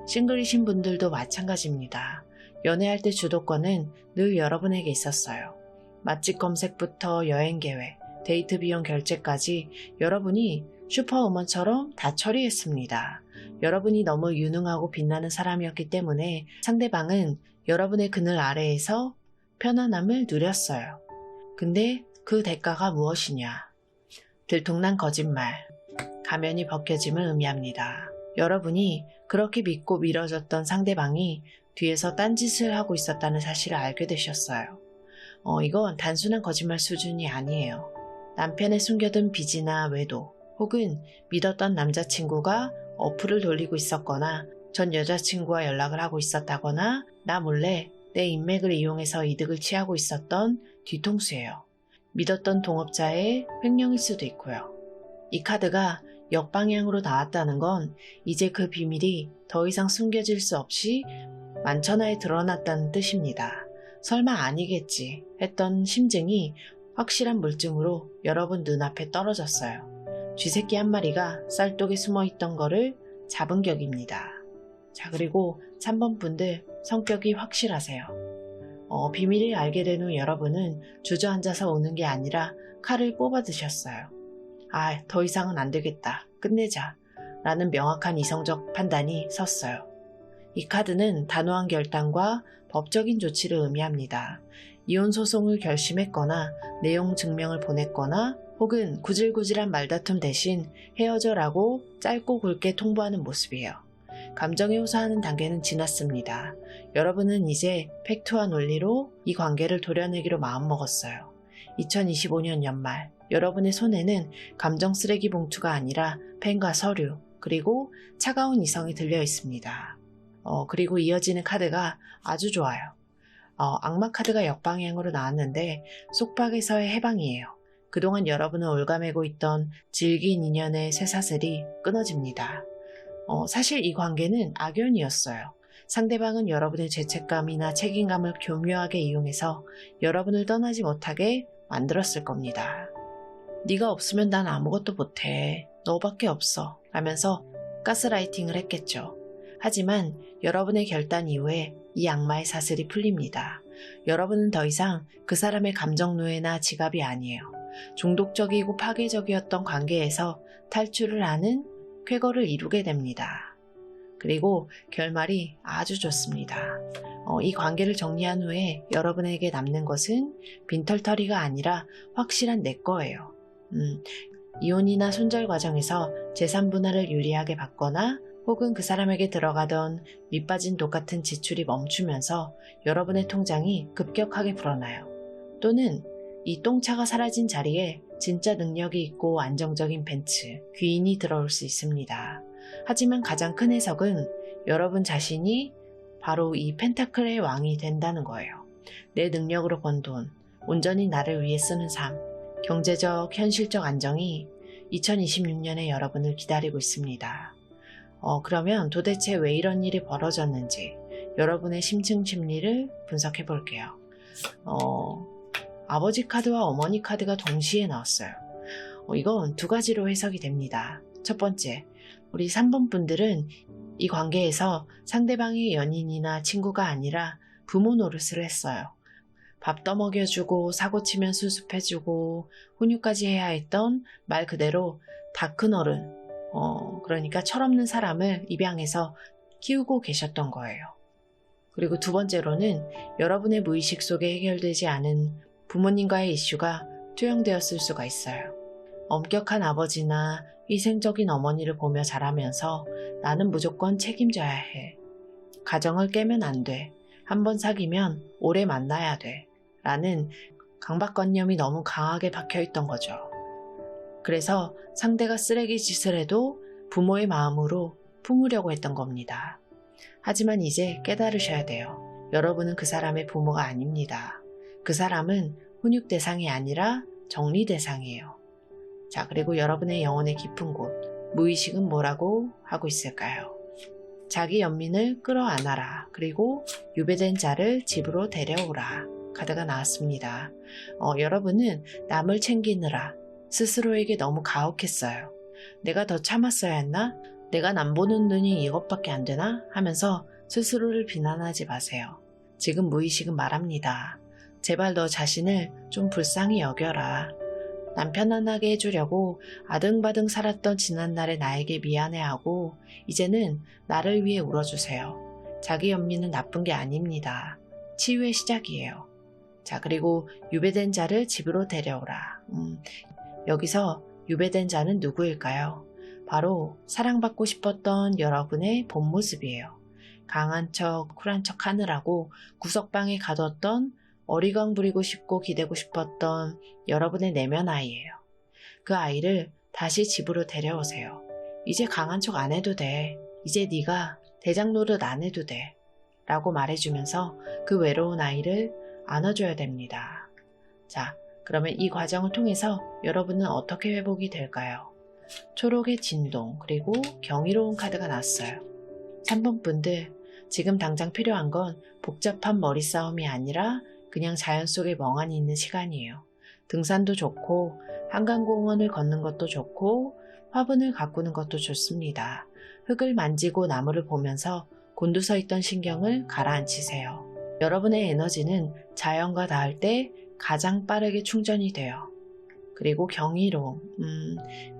싱글이신 분들도 마찬가지입니다. 연애할 때 주도권은 늘 여러분에게 있었어요. 맛집 검색부터 여행 계획, 데이트 비용 결제까지 여러분이 슈퍼우먼처럼 다 처리했습니다. 여러분이 너무 유능하고 빛나는 사람이었기 때문에 상대방은 여러분의 그늘 아래에서 편안함을 누렸어요. 근데 그 대가가 무엇이냐? 들통난 거짓말, 가면이 벗겨짐을 의미합니다. 여러분이 그렇게 믿고 밀어줬던 상대방이 뒤에서 딴짓을 하고 있었다는 사실을 알게 되셨어요. 이건 단순한 거짓말 수준이 아니에요. 남편의 숨겨둔 빚이나 외도, 혹은 믿었던 남자친구가 어플을 돌리고 있었거나 전 여자친구와 연락을 하고 있었다거나 나 몰래 내 인맥을 이용해서 이득을 취하고 있었던 뒤통수예요. 믿었던 동업자의 횡령일 수도 있고요. 이 카드가 역방향으로 나왔다는 건 이제 그 비밀이 더 이상 숨겨질 수 없이 만천하에 드러났다는 뜻입니다. 설마 아니겠지 했던 심증이 확실한 물증으로 여러분 눈앞에 떨어졌어요. 쥐새끼 한 마리가 쌀독에 숨어있던 거를 잡은 격입니다. 자, 그리고 3번 분들 성격이 확실하세요. 비밀을 알게 된 후 여러분은 주저앉아서 오는 게 아니라 칼을 뽑아 드셨어요. 더 이상은 안 되겠다. 끝내자. 라는 명확한 이성적 판단이 섰어요. 이 카드는 단호한 결단과 법적인 조치를 의미합니다. 이혼 소송을 결심했거나 내용 증명을 보냈거나 혹은 구질구질한 말다툼 대신 헤어져라고 짧고 굵게 통보하는 모습이에요. 감정에 호소하는 단계는 지났습니다. 여러분은 이제 팩트와 논리로 이 관계를 도려내기로 마음먹었어요. 2025년 연말, 여러분의 손에는 감정 쓰레기 봉투가 아니라 펜과 서류, 그리고 차가운 이성이 들려 있습니다. 그리고 이어지는 카드가 아주 좋아요. 악마 카드가 역방향으로 나왔는데 속박에서의 해방이에요. 그동안 여러분은 올가매고 있던 질긴 인연의 쇠사슬이 끊어집니다. 사실 이 관계는 악연이었어요. 상대방은 여러분의 죄책감이나 책임감을 교묘하게 이용해서 여러분을 떠나지 못하게 만들었을 겁니다. 네가 없으면 난 아무것도 못해. 너밖에 없어. 라면서 가스라이팅을 했겠죠. 하지만 여러분의 결단 이후에 이 악마의 사슬이 풀립니다. 여러분은 더 이상 그 사람의 감정 노예나 지갑이 아니에요. 중독적이고 파괴적이었던 관계에서 탈출을 하는 쾌거를 이루게 됩니다. 그리고 결말이 아주 좋습니다. 이 관계를 정리한 후에 여러분에게 남는 것은 빈털터리가 아니라 확실한 내 거예요. 이혼이나 손절 과정에서 재산 분할을 유리하게 받거나 혹은 그 사람에게 들어가던 밑빠진 똑같은 지출이 멈추면서 여러분의 통장이 급격하게 불어나요. 또는 이 똥차가 사라진 자리에 진짜 능력이 있고 안정적인 벤츠, 귀인이 들어올 수 있습니다. 하지만 가장 큰 해석은 여러분 자신이 바로 이 펜타클의 왕이 된다는 거예요. 내 능력으로 번 돈, 온전히 나를 위해 쓰는 삶, 경제적, 현실적 안정이 2026년에 여러분을 기다리고 있습니다. 그러면 도대체 왜 이런 일이 벌어졌는지 여러분의 심층 심리를 분석해 볼게요. 아버지 카드와 어머니 카드가 동시에 나왔어요. 이건 두 가지로 해석이 됩니다. 첫 번째, 우리 3번 분들은 이 관계에서 상대방의 연인이나 친구가 아니라 부모 노릇을 했어요. 밥 떠먹여주고 사고치면 수습해주고 훈육까지 해야 했던 말 그대로 다 큰 어른, 그러니까 철없는 사람을 입양해서 키우고 계셨던 거예요. 그리고 두 번째로는 여러분의 무의식 속에 해결되지 않은 부모님과의 이슈가 투영되었을 수가 있어요. 엄격한 아버지나 희생적인 어머니를 보며 자라면서 나는 무조건 책임져야 해. 가정을 깨면 안 돼. 한번 사귀면 오래 만나야 돼. 라는 강박관념이 너무 강하게 박혀있던 거죠. 그래서 상대가 쓰레기 짓을 해도 부모의 마음으로 품으려고 했던 겁니다. 하지만 이제 깨달으셔야 돼요. 여러분은 그 사람의 부모가 아닙니다. 그 사람은 훈육 대상이 아니라 정리 대상이에요. 자, 그리고 여러분의 영혼의 깊은 곳, 무의식은 뭐라고 하고 있을까요? 자기 연민을 끌어안아라. 그리고 유배된 자를 집으로 데려오라. 카드가 나왔습니다. 여러분은 남을 챙기느라 스스로에게 너무 가혹했어요. 내가 더 참았어야 했나? 내가 남보는 눈이 이것밖에 안 되나? 하면서 스스로를 비난하지 마세요. 지금 무의식은 말합니다. 제발 너 자신을 좀 불쌍히 여겨라. 남 편안하게 해주려고 아등바등 살았던 지난날의 나에게 미안해하고 이제는 나를 위해 울어주세요. 자기 연민은 나쁜 게 아닙니다. 치유의 시작이에요. 자, 그리고 유배된 자를 집으로 데려오라. 여기서 유배된 자는 누구일까요? 바로 사랑받고 싶었던 여러분의 본 모습이에요. 강한 척, 쿨한 척 하느라고 구석방에 가뒀던 어리광 부리고 싶고 기대고 싶었던 여러분의 내면 아이예요. 그 아이를 다시 집으로 데려오세요. 이제 강한 척 안 해도 돼. 이제 네가 대장 노릇 안 해도 돼. 라고 말해주면서 그 외로운 아이를 안아줘야 됩니다. 자, 그러면 이 과정을 통해서 여러분은 어떻게 회복이 될까요? 초록의 진동, 그리고 경이로운 카드가 났어요. 3번 분들, 지금 당장 필요한 건 복잡한 머리 싸움이 아니라 그냥 자연 속에 멍하니 있는 시간이에요. 등산도 좋고 한강공원을 걷는 것도 좋고 화분을 가꾸는 것도 좋습니다. 흙을 만지고 나무를 보면서 곤두서 있던 신경을 가라앉히세요. 여러분의 에너지는 자연과 닿을 때 가장 빠르게 충전이 돼요. 그리고 경이로움,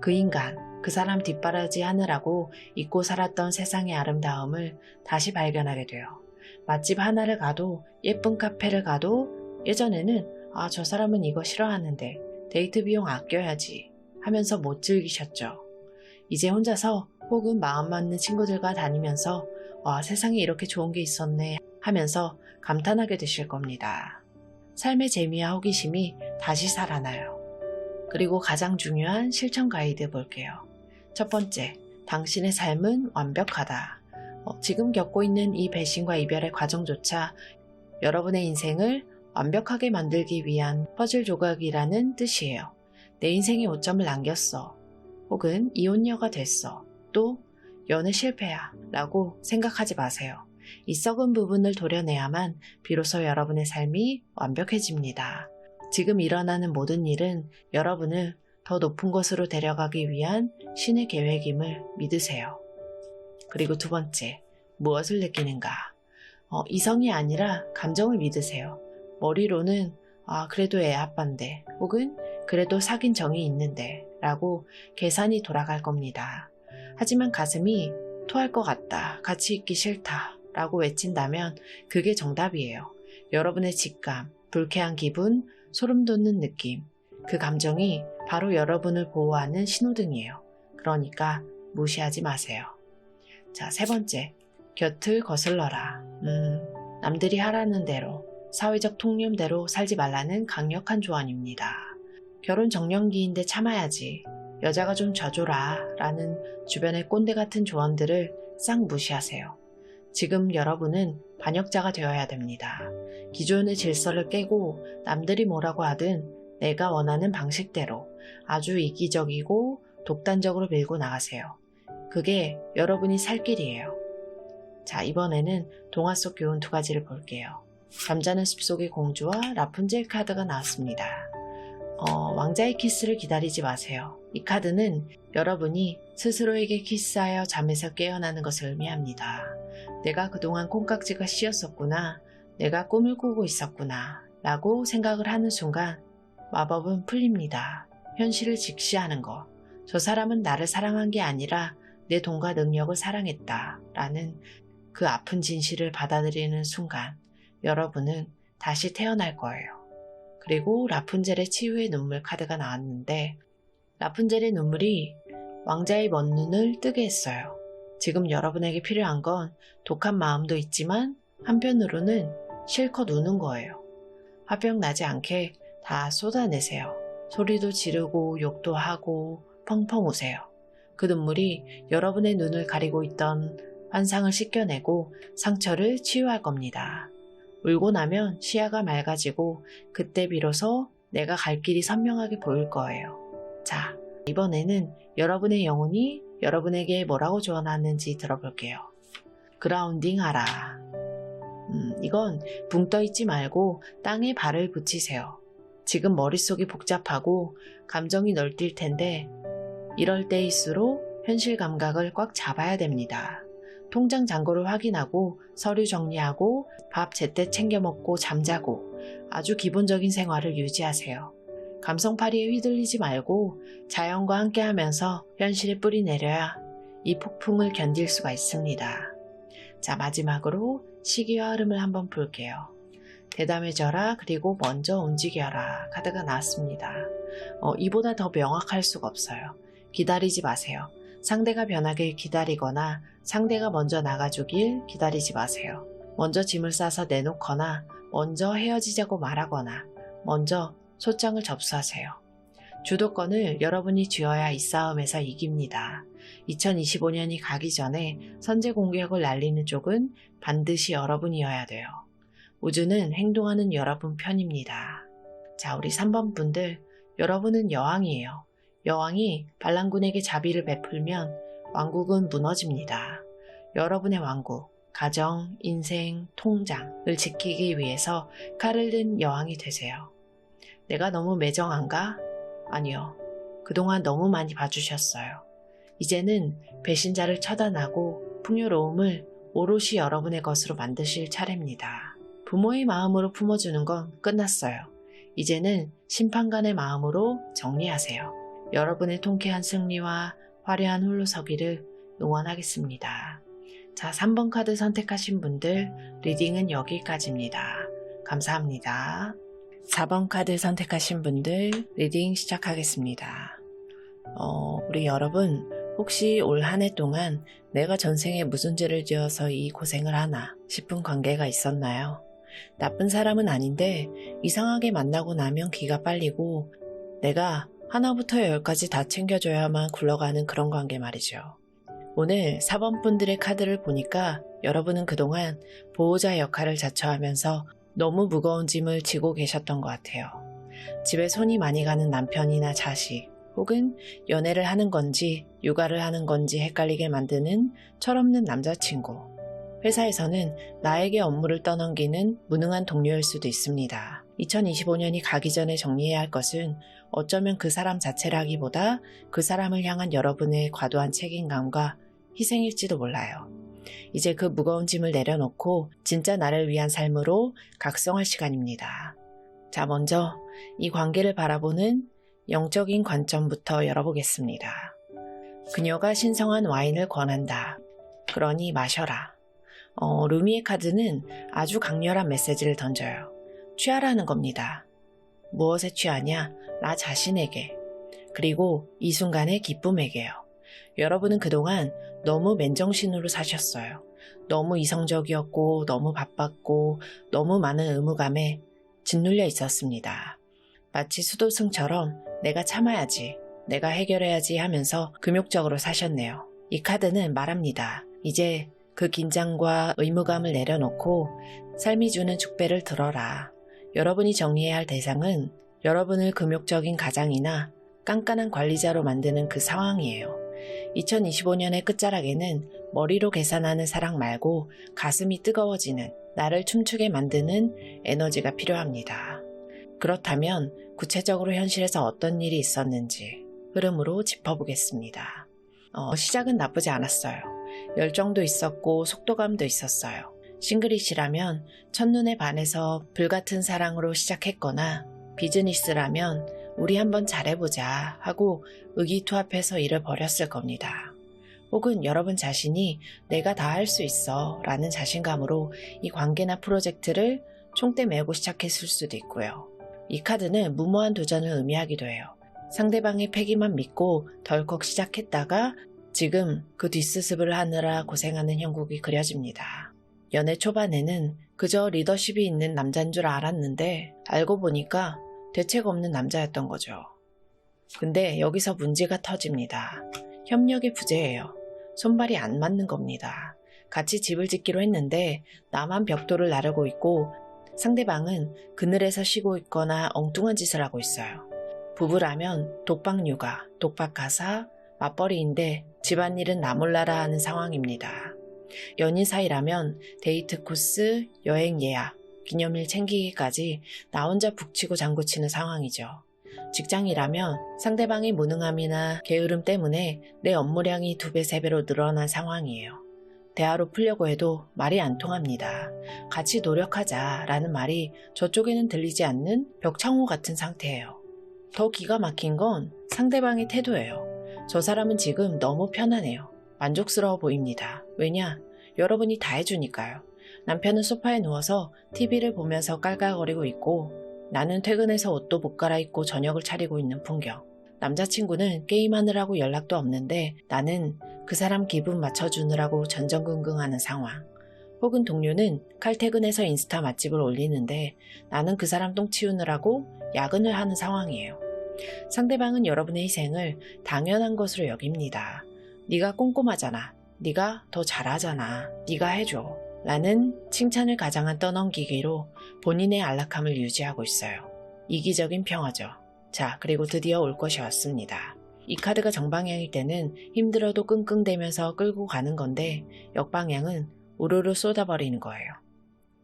그 인간, 그 사람 뒷바라지 하느라고 잊고 살았던 세상의 아름다움을 다시 발견하게 돼요. 맛집 하나를 가도 예쁜 카페를 가도 예전에는 저 사람은 이거 싫어하는데 데이트 비용 아껴야지 하면서 못 즐기셨죠. 이제 혼자서 혹은 마음 맞는 친구들과 다니면서 세상에 이렇게 좋은 게 있었네 하면서 감탄하게 되실 겁니다. 삶의 재미와 호기심이 다시 살아나요. 그리고 가장 중요한 실천 가이드 볼게요. 첫 번째, 당신의 삶은 완벽하다. 지금 겪고 있는 이 배신과 이별의 과정조차 여러분의 인생을 완벽하게 만들기 위한 퍼즐 조각이라는 뜻이에요. 내 인생에 오점을 남겼어. 혹은 이혼녀가 됐어. 또 연애 실패야 라고 생각하지 마세요. 이 썩은 부분을 도려내야만 비로소 여러분의 삶이 완벽해집니다. 지금 일어나는 모든 일은 여러분을 더 높은 곳으로 데려가기 위한 신의 계획임을 믿으세요. 그리고 두 번째, 무엇을 느끼는가? 이성이 아니라 감정을 믿으세요. 머리로는 그래도 애 아빠인데 혹은 그래도 사귄 정이 있는데 라고 계산이 돌아갈 겁니다. 하지만 가슴이 토할 것 같다, 같이 있기 싫다 라고 외친다면 그게 정답이에요. 여러분의 직감, 불쾌한 기분, 소름 돋는 느낌, 그 감정이 바로 여러분을 보호하는 신호등이에요. 그러니까 무시하지 마세요. 자, 세 번째, 곁을 거슬러라. 남들이 하라는 대로, 사회적 통념대로 살지 말라는 강력한 조언입니다. 결혼 정년기인데 참아야지, 여자가 좀 져줘라 라는 주변의 꼰대 같은 조언들을 싹 무시하세요. 지금 여러분은 반역자가 되어야 됩니다. 기존의 질서를 깨고 남들이 뭐라고 하든 내가 원하는 방식대로 아주 이기적이고 독단적으로 밀고 나가세요. 그게 여러분이 살 길이에요. 자, 이번에는 동화 속 교훈 2가지를 볼게요. 잠자는 숲속의 공주와 라푼젤 카드가 나왔습니다. 왕자의 키스를 기다리지 마세요. 이 카드는 여러분이 스스로에게 키스하여 잠에서 깨어나는 것을 의미합니다. 내가 그동안 콩깍지가 씌었었구나. 내가 꿈을 꾸고 있었구나. 라고 생각을 하는 순간 마법은 풀립니다. 현실을 직시하는 것. 저 사람은 나를 사랑한 게 아니라 내 돈과 능력을 사랑했다. 라는 그 아픈 진실을 받아들이는 순간 여러분은 다시 태어날 거예요. 그리고 라푼젤의 치유의 눈물 카드가 나왔는데 라푼젤의 눈물이 왕자의 먼 눈을 뜨게 했어요. 지금 여러분에게 필요한 건 독한 마음도 있지만 한편으로는 실컷 우는 거예요. 화병 나지 않게 다 쏟아내세요. 소리도 지르고 욕도 하고 펑펑 우세요. 그 눈물이 여러분의 눈을 가리고 있던 환상을 씻겨내고 상처를 치유할 겁니다. 울고 나면 시야가 맑아지고 그때 비로소 내가 갈 길이 선명하게 보일 거예요. 자, 이번에는 여러분의 영혼이 여러분에게 뭐라고 조언하는지 들어볼게요. 그라운딩 하라. 이건 붕 떠있지 말고 땅에 발을 붙이세요. 지금 머릿속이 복잡하고 감정이 널뛸 텐데 이럴 때일수록 현실 감각을 꽉 잡아야 됩니다. 통장 잔고를 확인하고 서류 정리하고 밥 제때 챙겨 먹고 잠자고 아주 기본적인 생활을 유지하세요. 감성파리에 휘둘리지 말고 자연과 함께하면서 현실에 뿌리 내려야 이 폭풍을 견딜 수가 있습니다. 자, 마지막으로 시기와 흐름을 한번 볼게요. 대담해져라 그리고 먼저 움직여라 카드가 나왔습니다. 이보다 더 명확할 수가 없어요. 기다리지 마세요. 상대가 변하길 기다리거나 상대가 먼저 나가주길 기다리지 마세요. 먼저 짐을 싸서 내놓거나 먼저 헤어지자고 말하거나 먼저 소장을 접수하세요. 주도권을 여러분이 쥐어야 이 싸움에서 이깁니다. 2025년이 가기 전에 선제 공격을 날리는 쪽은 반드시 여러분이어야 돼요. 우주는 행동하는 여러분 편입니다. 자, 우리 3번 분들, 여러분은 여왕이에요. 여왕이 반란군에게 자비를 베풀면 왕국은 무너집니다. 여러분의 왕국, 가정, 인생, 통장을 지키기 위해서 칼을 든 여왕이 되세요. 내가 너무 매정한가? 아니요. 그동안 너무 많이 봐주셨어요. 이제는 배신자를 처단하고 풍요로움을 오롯이 여러분의 것으로 만드실 차례입니다. 부모의 마음으로 품어주는 건 끝났어요. 이제는 심판관의 마음으로 정리하세요. 여러분의 통쾌한 승리와 화려한 홀로서기를 응원하겠습니다. 자, 3번 카드 선택하신 분들 리딩은 여기까지입니다. 감사합니다. 4번 카드 선택하신 분들 리딩 시작하겠습니다. 우리 여러분 혹시 올 한 해 동안 내가 전생에 무슨 죄를 지어서 이 고생을 하나 싶은 관계가 있었나요? 나쁜 사람은 아닌데 이상하게 만나고 나면 기가 빨리고 내가 하나부터 열까지 다 챙겨줘야만 굴러가는 그런 관계 말이죠. 오늘 4번 분들의 카드를 보니까 여러분은 그동안 보호자 역할을 자처하면서 너무 무거운 짐을 지고 계셨던 것 같아요. 집에 손이 많이 가는 남편이나 자식, 혹은 연애를 하는 건지 육아를 하는 건지 헷갈리게 만드는 철없는 남자친구. 회사에서는 나에게 업무를 떠넘기는 무능한 동료일 수도 있습니다. 2025년이 가기 전에 정리해야 할 것은 어쩌면 그 사람 자체라기보다 그 사람을 향한 여러분의 과도한 책임감과 희생일지도 몰라요. 이제 그 무거운 짐을 내려놓고 진짜 나를 위한 삶으로 각성할 시간입니다. 자, 먼저 이 관계를 바라보는 영적인 관점부터 열어보겠습니다. 그녀가 신성한 와인을 권한다. 그러니 마셔라. 루미의 카드는 아주 강렬한 메시지를 던져요. 취하라는 겁니다. 무엇에 취하냐? 나 자신에게. 그리고 이 순간의 기쁨에게요. 여러분은 그동안 너무 맨정신으로 사셨어요. 너무 이성적이었고 너무 바빴고 너무 많은 의무감에 짓눌려 있었습니다. 마치 수도승처럼 내가 참아야지, 내가 해결해야지 하면서 금욕적으로 사셨네요. 이 카드는 말합니다. 이제 그 긴장과 의무감을 내려놓고 삶이 주는 축배를 들어라. 여러분이 정리해야 할 대상은 여러분을 금욕적인 가장이나 깐깐한 관리자로 만드는 그 상황이에요. 2025년의 끝자락에는 머리로 계산하는 사랑 말고 가슴이 뜨거워지는, 나를 춤추게 만드는 에너지가 필요합니다. 그렇다면 구체적으로 현실에서 어떤 일이 있었는지 흐름으로 짚어보겠습니다. 시작은 나쁘지 않았어요. 열정도 있었고 속도감도 있었어요. 싱글이시라면 첫눈에 반해서 불같은 사랑으로 시작했거나, 비즈니스라면 우리 한번 잘해보자 하고 의기투합해서 일을 벌였을 겁니다. 혹은 여러분 자신이 내가 다 할 수 있어 라는 자신감으로 이 관계나 프로젝트를 총대 메고 시작했을 수도 있고요. 이 카드는 무모한 도전을 의미하기도 해요. 상대방의 패기만 믿고 덜컥 시작했다가 지금 그 뒷수습을 하느라 고생하는 형국이 그려집니다. 연애 초반에는 그저 리더십이 있는 남자인 줄 알았는데 알고 보니까 대책 없는 남자였던 거죠. 근데 여기서 문제가 터집니다. 협력의 부재예요. 손발이 안 맞는 겁니다. 같이 집을 짓기로 했는데 나만 벽돌을 나르고 있고 상대방은 그늘에서 쉬고 있거나 엉뚱한 짓을 하고 있어요. 부부라면 독박 육아, 독박 가사, 맞벌이인데 집안일은 나 몰라라 하는 상황입니다. 연인 사이라면 데이트 코스, 여행 예약, 기념일 챙기기까지 나 혼자 북치고 장구치는 상황이죠. 직장이라면 상대방의 무능함이나 게으름 때문에 내 업무량이 2배, 3배로 늘어난 상황이에요. 대화로 풀려고 해도 말이 안 통합니다. 같이 노력하자 라는 말이 저쪽에는 들리지 않는 벽창호 같은 상태예요. 더 기가 막힌 건 상대방의 태도예요. 저 사람은 지금 너무 편안해요. 만족스러워 보입니다. 왜냐? 여러분이 다 해주니까요. 남편은 소파에 누워서 TV를 보면서 깔깔거리고 있고 나는 퇴근해서 옷도 못 갈아입고 저녁을 차리고 있는 풍경. 남자친구는 게임하느라고 연락도 없는데 나는 그 사람 기분 맞춰주느라고 전전긍긍하는 상황. 혹은 동료는 칼퇴근해서 인스타 맛집을 올리는데 나는 그 사람 똥 치우느라고 야근을 하는 상황이에요. 상대방은 여러분의 희생을 당연한 것으로 여깁니다. 네가 꼼꼼하잖아. 네가 더 잘하잖아. 네가 해줘. 라는 칭찬을 가장한 떠넘기기로 본인의 안락함을 유지하고 있어요. 이기적인 평화죠. 자, 그리고 드디어 올 것이 왔습니다. 이 카드가 정방향일 때는 힘들어도 끙끙대면서 끌고 가는 건데 역방향은 우르르 쏟아버리는 거예요.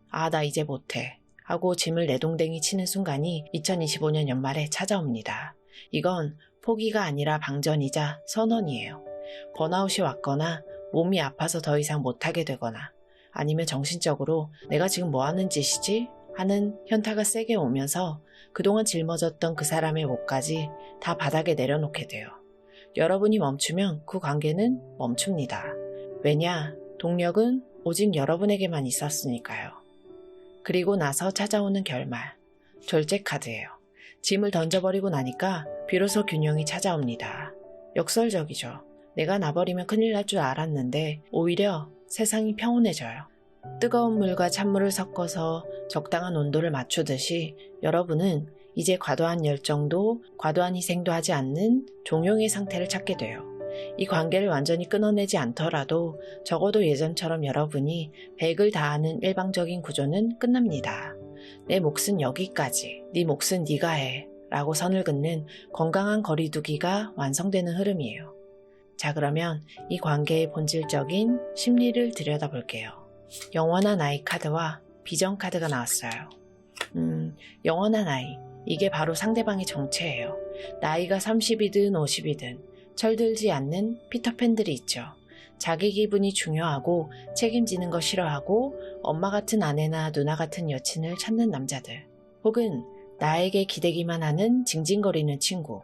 아, 나 이제 못해 하고 짐을 내동댕이 치는 순간이 2025년 연말에 찾아옵니다. 이건 포기가 아니라 방전이자 선언이에요. 번아웃이 왔거나 몸이 아파서 더 이상 못하게 되거나 아니면 정신적으로 내가 지금 뭐 하는 짓이지? 하는 현타가 세게 오면서 그동안 짊어졌던 그 사람의 몫까지 다 바닥에 내려놓게 돼요. 여러분이 멈추면 그 관계는 멈춥니다. 왜냐? 동력은 오직 여러분에게만 있었으니까요. 그리고 나서 찾아오는 결말. 졸제 카드예요. 짐을 던져버리고 나니까 비로소 균형이 찾아옵니다. 역설적이죠. 내가 나버리면 큰일 날 줄 알았는데 오히려 세상이 평온해져요. 뜨거운 물과 찬물을 섞어서 적당한 온도를 맞추듯이 여러분은 이제 과도한 열정도 과도한 희생도 하지 않는 종용의 상태를 찾게 돼요. 이 관계를 완전히 끊어내지 않더라도 적어도 예전처럼 여러분이 100을 다하는 일방적인 구조는 끝납니다. 내 몫은 여기까지, 네 몫은 네가 해 라고 선을 긋는 건강한 거리두기가 완성되는 흐름이에요. 자, 그러면 이 관계의 본질적인 심리를 들여다볼게요. 영원한 아이 카드와 비전 카드가 나왔어요. 영원한 아이, 이게 바로 상대방의 정체예요. 나이가 30이든 50이든 철들지 않는 피터팬들이 있죠. 자기 기분이 중요하고 책임지는 거 싫어하고 엄마 같은 아내나 누나 같은 여친을 찾는 남자들. 혹은 나에게 기대기만 하는 징징거리는 친구.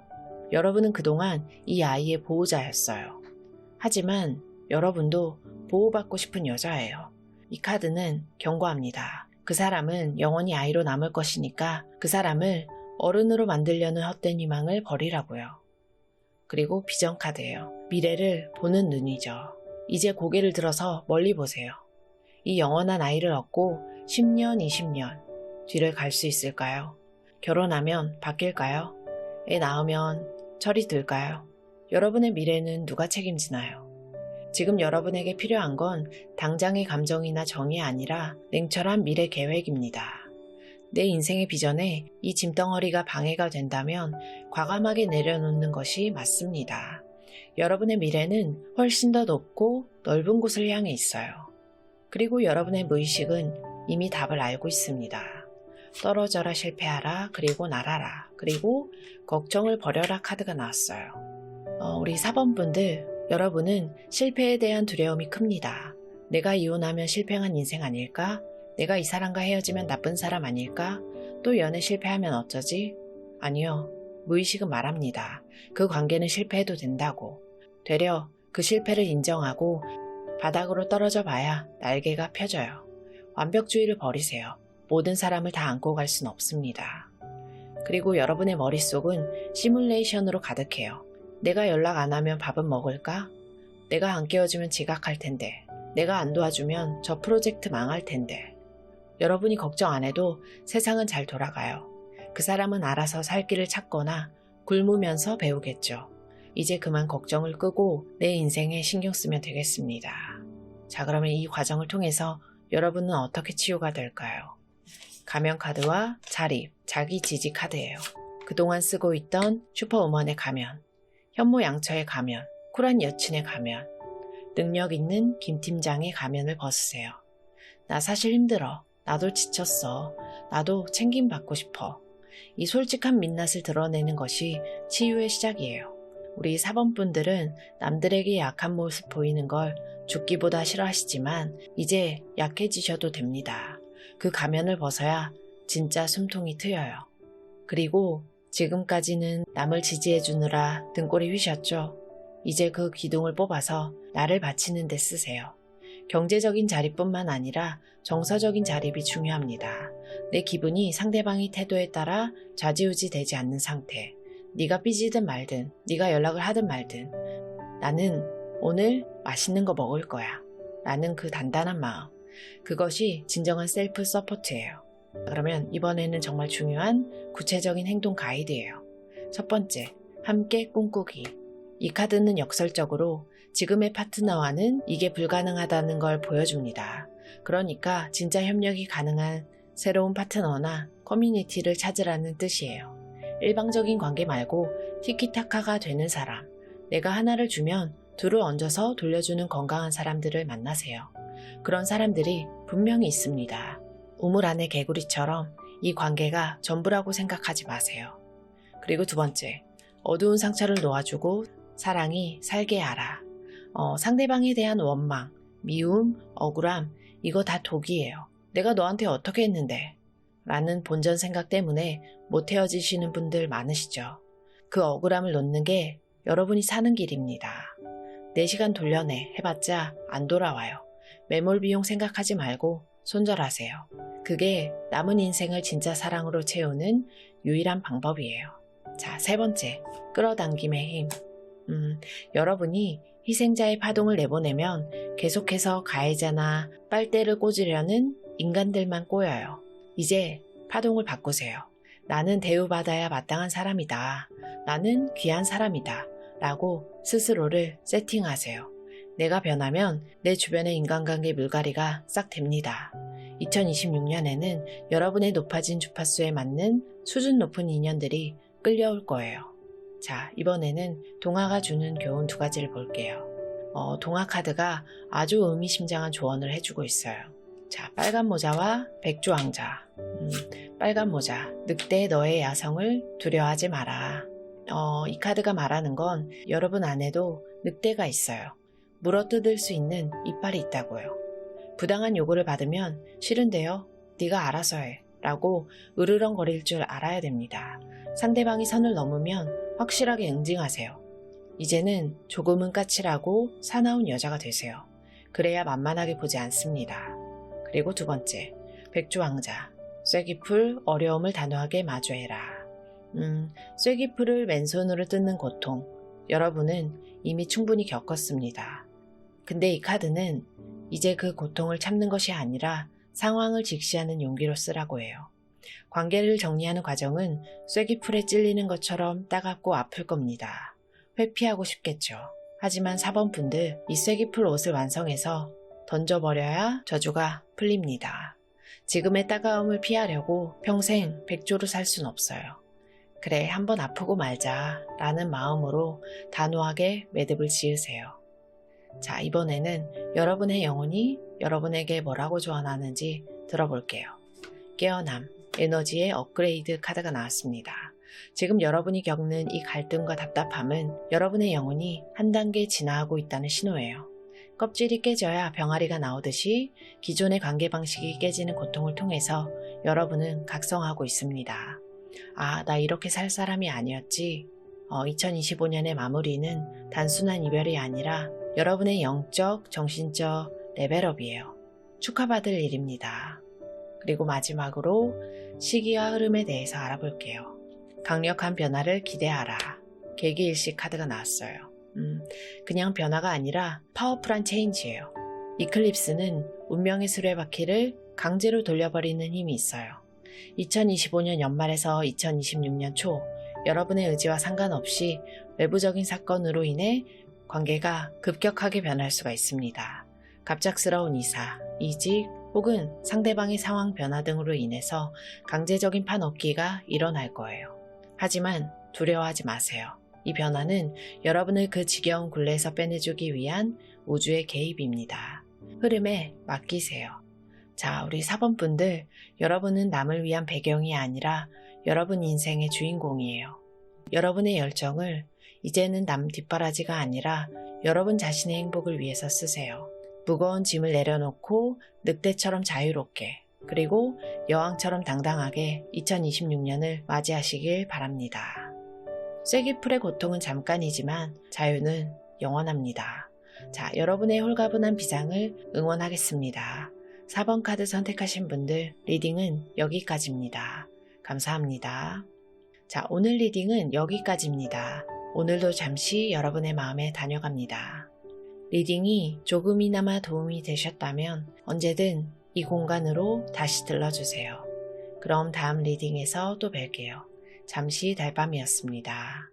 여러분은 그동안 이 아이의 보호자였어요. 하지만 여러분도 보호받고 싶은 여자예요. 이 카드는 경고합니다. 그 사람은 영원히 아이로 남을 것이니까 그 사람을 어른으로 만들려는 헛된 희망을 버리라고요. 그리고 비전 카드예요. 미래를 보는 눈이죠. 이제 고개를 들어서 멀리 보세요. 이 영원한 아이를 얻고 10년, 20년 뒤를 갈 수 있을까요? 결혼하면 바뀔까요? 애 낳으면 철이 들까요? 여러분의 미래는 누가 책임지나요? 지금 여러분에게 필요한 건 당장의 감정이나 정이 아니라 냉철한 미래 계획입니다. 내 인생의 비전에 이 짐덩어리가 방해가 된다면 과감하게 내려놓는 것이 맞습니다. 여러분의 미래는 훨씬 더 높고 넓은 곳을 향해 있어요. 그리고 여러분의 무의식은 이미 답을 알고 있습니다. 떨어져라 실패하라 그리고 날아라 그리고 걱정을 버려라 카드가 나왔어요. 우리 4번분들 여러분은 실패에 대한 두려움이 큽니다. 내가 이혼하면 실패한 인생 아닐까? 내가 이 사람과 헤어지면 나쁜 사람 아닐까? 또 연애 실패하면 어쩌지? 아니요. 무의식은 말합니다. 그 관계는 실패해도 된다고. 되려 그 실패를 인정하고 바닥으로 떨어져 봐야 날개가 펴져요. 완벽주의를 버리세요. 모든 사람을 다 안고 갈 순 없습니다. 그리고 여러분의 머릿속은 시뮬레이션으로 가득해요. 내가 연락 안 하면 밥은 먹을까? 내가 안 깨워주면 지각할 텐데. 내가 안 도와주면 저 프로젝트 망할 텐데. 여러분이 걱정 안 해도 세상은 잘 돌아가요. 그 사람은 알아서 살 길을 찾거나 굶으면서 배우겠죠. 이제 그만 걱정을 끄고 내 인생에 신경 쓰면 되겠습니다. 자, 그러면 이 과정을 통해서 여러분은 어떻게 치유가 될까요? 가면 카드와 자립, 자기 지지 카드예요. 그동안 쓰고 있던 슈퍼우먼의 가면, 현모양처의 가면, 쿨한 여친의 가면, 능력 있는 김 팀장의 가면을 벗으세요. 나 사실 힘들어. 나도 지쳤어. 나도 챙김받고 싶어. 이 솔직한 민낯을 드러내는 것이 치유의 시작이에요. 우리 4번분들은 남들에게 약한 모습 보이는 걸 죽기보다 싫어하시지만 이제 약해지셔도 됩니다. 그 가면을 벗어야 진짜 숨통이 트여요. 그리고 지금까지는 남을 지지해주느라 등골이 휘셨죠? 이제 그 기둥을 뽑아서 나를 바치는 데 쓰세요. 경제적인 자립뿐만 아니라 정서적인 자립이 중요합니다. 내 기분이 상대방의 태도에 따라 좌지우지 되지 않는 상태. 네가 삐지든 말든, 네가 연락을 하든 말든 나는 오늘 맛있는 거 먹을 거야. 라는 그 단단한 마음. 그것이 진정한 셀프 서포트예요. 그러면 이번에는 정말 중요한 구체적인 행동 가이드예요. 첫 번째, 함께 꿈꾸기. 이 카드는 역설적으로 지금의 파트너와는 이게 불가능하다는 걸 보여줍니다. 그러니까 진짜 협력이 가능한 새로운 파트너나 커뮤니티를 찾으라는 뜻이에요. 일방적인 관계 말고 티키타카가 되는 사람. 내가 하나를 주면 둘을 얹어서 돌려주는 건강한 사람들을 만나세요. 그런 사람들이 분명히 있습니다. 우물 안의 개구리처럼 이 관계가 전부라고 생각하지 마세요. 그리고 두 번째, 어두운 상처를 놓아주고 사랑이 살게 하라. 상대방에 대한 원망, 미움, 억울함, 이거 다 독이에요. 내가 너한테 어떻게 했는데? 라는 본전 생각 때문에 못 헤어지시는 분들 많으시죠. 그 억울함을 놓는 게 여러분이 사는 길입니다. 4시간 돌려내 해봤자 안 돌아와요. 매몰 비용 생각하지 말고 손절하세요. 그게 남은 인생을 진짜 사랑으로 채우는 유일한 방법이에요. 자, 세 번째, 끌어당김의 힘. 여러분이 희생자의 파동을 내보내면 계속해서 가해자나 빨대를 꽂으려는 인간들만 꼬여요. 이제 파동을 바꾸세요. 나는 대우받아야 마땅한 사람이다. 나는 귀한 사람이다. 라고 스스로를 세팅하세요. 내가 변하면 내 주변의 인간관계 물갈이가 싹 됩니다. 2026년에는 여러분의 높아진 주파수에 맞는 수준 높은 인연들이 끌려올 거예요. 자, 이번에는 동화가 주는 교훈 2가지를 볼게요. 동화 카드가 아주 의미심장한 조언을 해주고 있어요. 자, 빨간 모자와 백조 왕자. 빨간 모자, 늑대 너의 야성을 두려워하지 마라. 이 카드가 말하는 건 여러분 안에도 늑대가 있어요. 물어뜯을 수 있는 이빨이 있다고요. 부당한 요구를 받으면 싫은데요? 네가 알아서 해. 라고 으르렁거릴 줄 알아야 됩니다. 상대방이 선을 넘으면 확실하게 응징하세요. 이제는 조금은 까칠하고 사나운 여자가 되세요. 그래야 만만하게 보지 않습니다. 그리고 두 번째, 백조왕자. 쐐기풀 어려움을 단호하게 마주해라. 쐐기풀을 맨손으로 뜯는 고통. 여러분은 이미 충분히 겪었습니다. 근데 이 카드는 이제 그 고통을 참는 것이 아니라 상황을 직시하는 용기로 쓰라고 해요. 관계를 정리하는 과정은 쐐기풀에 찔리는 것처럼 따갑고 아플 겁니다. 회피하고 싶겠죠. 하지만 4번 분들 이 쐐기풀 옷을 완성해서 던져버려야 저주가 풀립니다. 지금의 따가움을 피하려고 평생 백조로 살 순 없어요. 그래, 한번 아프고 말자 라는 마음으로 단호하게 매듭을 지으세요. 자, 이번에는 여러분의 영혼이 여러분에게 뭐라고 조언하는지 들어볼게요. 깨어남, 에너지의 업그레이드 카드가 나왔습니다. 지금 여러분이 겪는 이 갈등과 답답함은 여러분의 영혼이 한 단계 진화하고 있다는 신호예요. 껍질이 깨져야 병아리가 나오듯이 기존의 관계 방식이 깨지는 고통을 통해서 여러분은 각성하고 있습니다. 아, 나 이렇게 살 사람이 아니었지. 2025년의 마무리는 단순한 이별이 아니라 여러분의 영적, 정신적 레벨업이에요. 축하받을 일입니다. 그리고 마지막으로 시기와 흐름에 대해서 알아볼게요. 강력한 변화를 기대하라. 계기일식 카드가 나왔어요. 그냥 변화가 아니라 파워풀한 체인지예요. 이클립스는 운명의 수레바퀴를 강제로 돌려버리는 힘이 있어요. 2025년 연말에서 2026년 초 여러분의 의지와 상관없이 외부적인 사건으로 인해 관계가 급격하게 변할 수가 있습니다. 갑작스러운 이사, 이직 혹은 상대방의 상황 변화 등으로 인해서 강제적인 판업기가 일어날 거예요. 하지만 두려워하지 마세요. 이 변화는 여러분을 그 지겨운 굴레에서 빼내주기 위한 우주의 개입입니다. 흐름에 맡기세요. 자, 우리 4번 분들, 여러분은 남을 위한 배경이 아니라 여러분 인생의 주인공이에요. 여러분의 열정을 이제는 남 뒷바라지가 아니라 여러분 자신의 행복을 위해서 쓰세요. 무거운 짐을 내려놓고 늑대처럼 자유롭게, 그리고 여왕처럼 당당하게 2026년을 맞이하시길 바랍니다. 쐐기풀의 고통은 잠깐이지만 자유는 영원합니다. 자, 여러분의 홀가분한 비장을 응원하겠습니다. 4번 카드 선택하신 분들 리딩은 여기까지입니다. 감사합니다. 자, 오늘 리딩은 여기까지입니다. 오늘도 잠시 여러분의 마음에 다녀갑니다. 리딩이 조금이나마 도움이 되셨다면 언제든 이 공간으로 다시 들러주세요. 그럼 다음 리딩에서 또 뵐게요. 잠시 달밤이었습니다.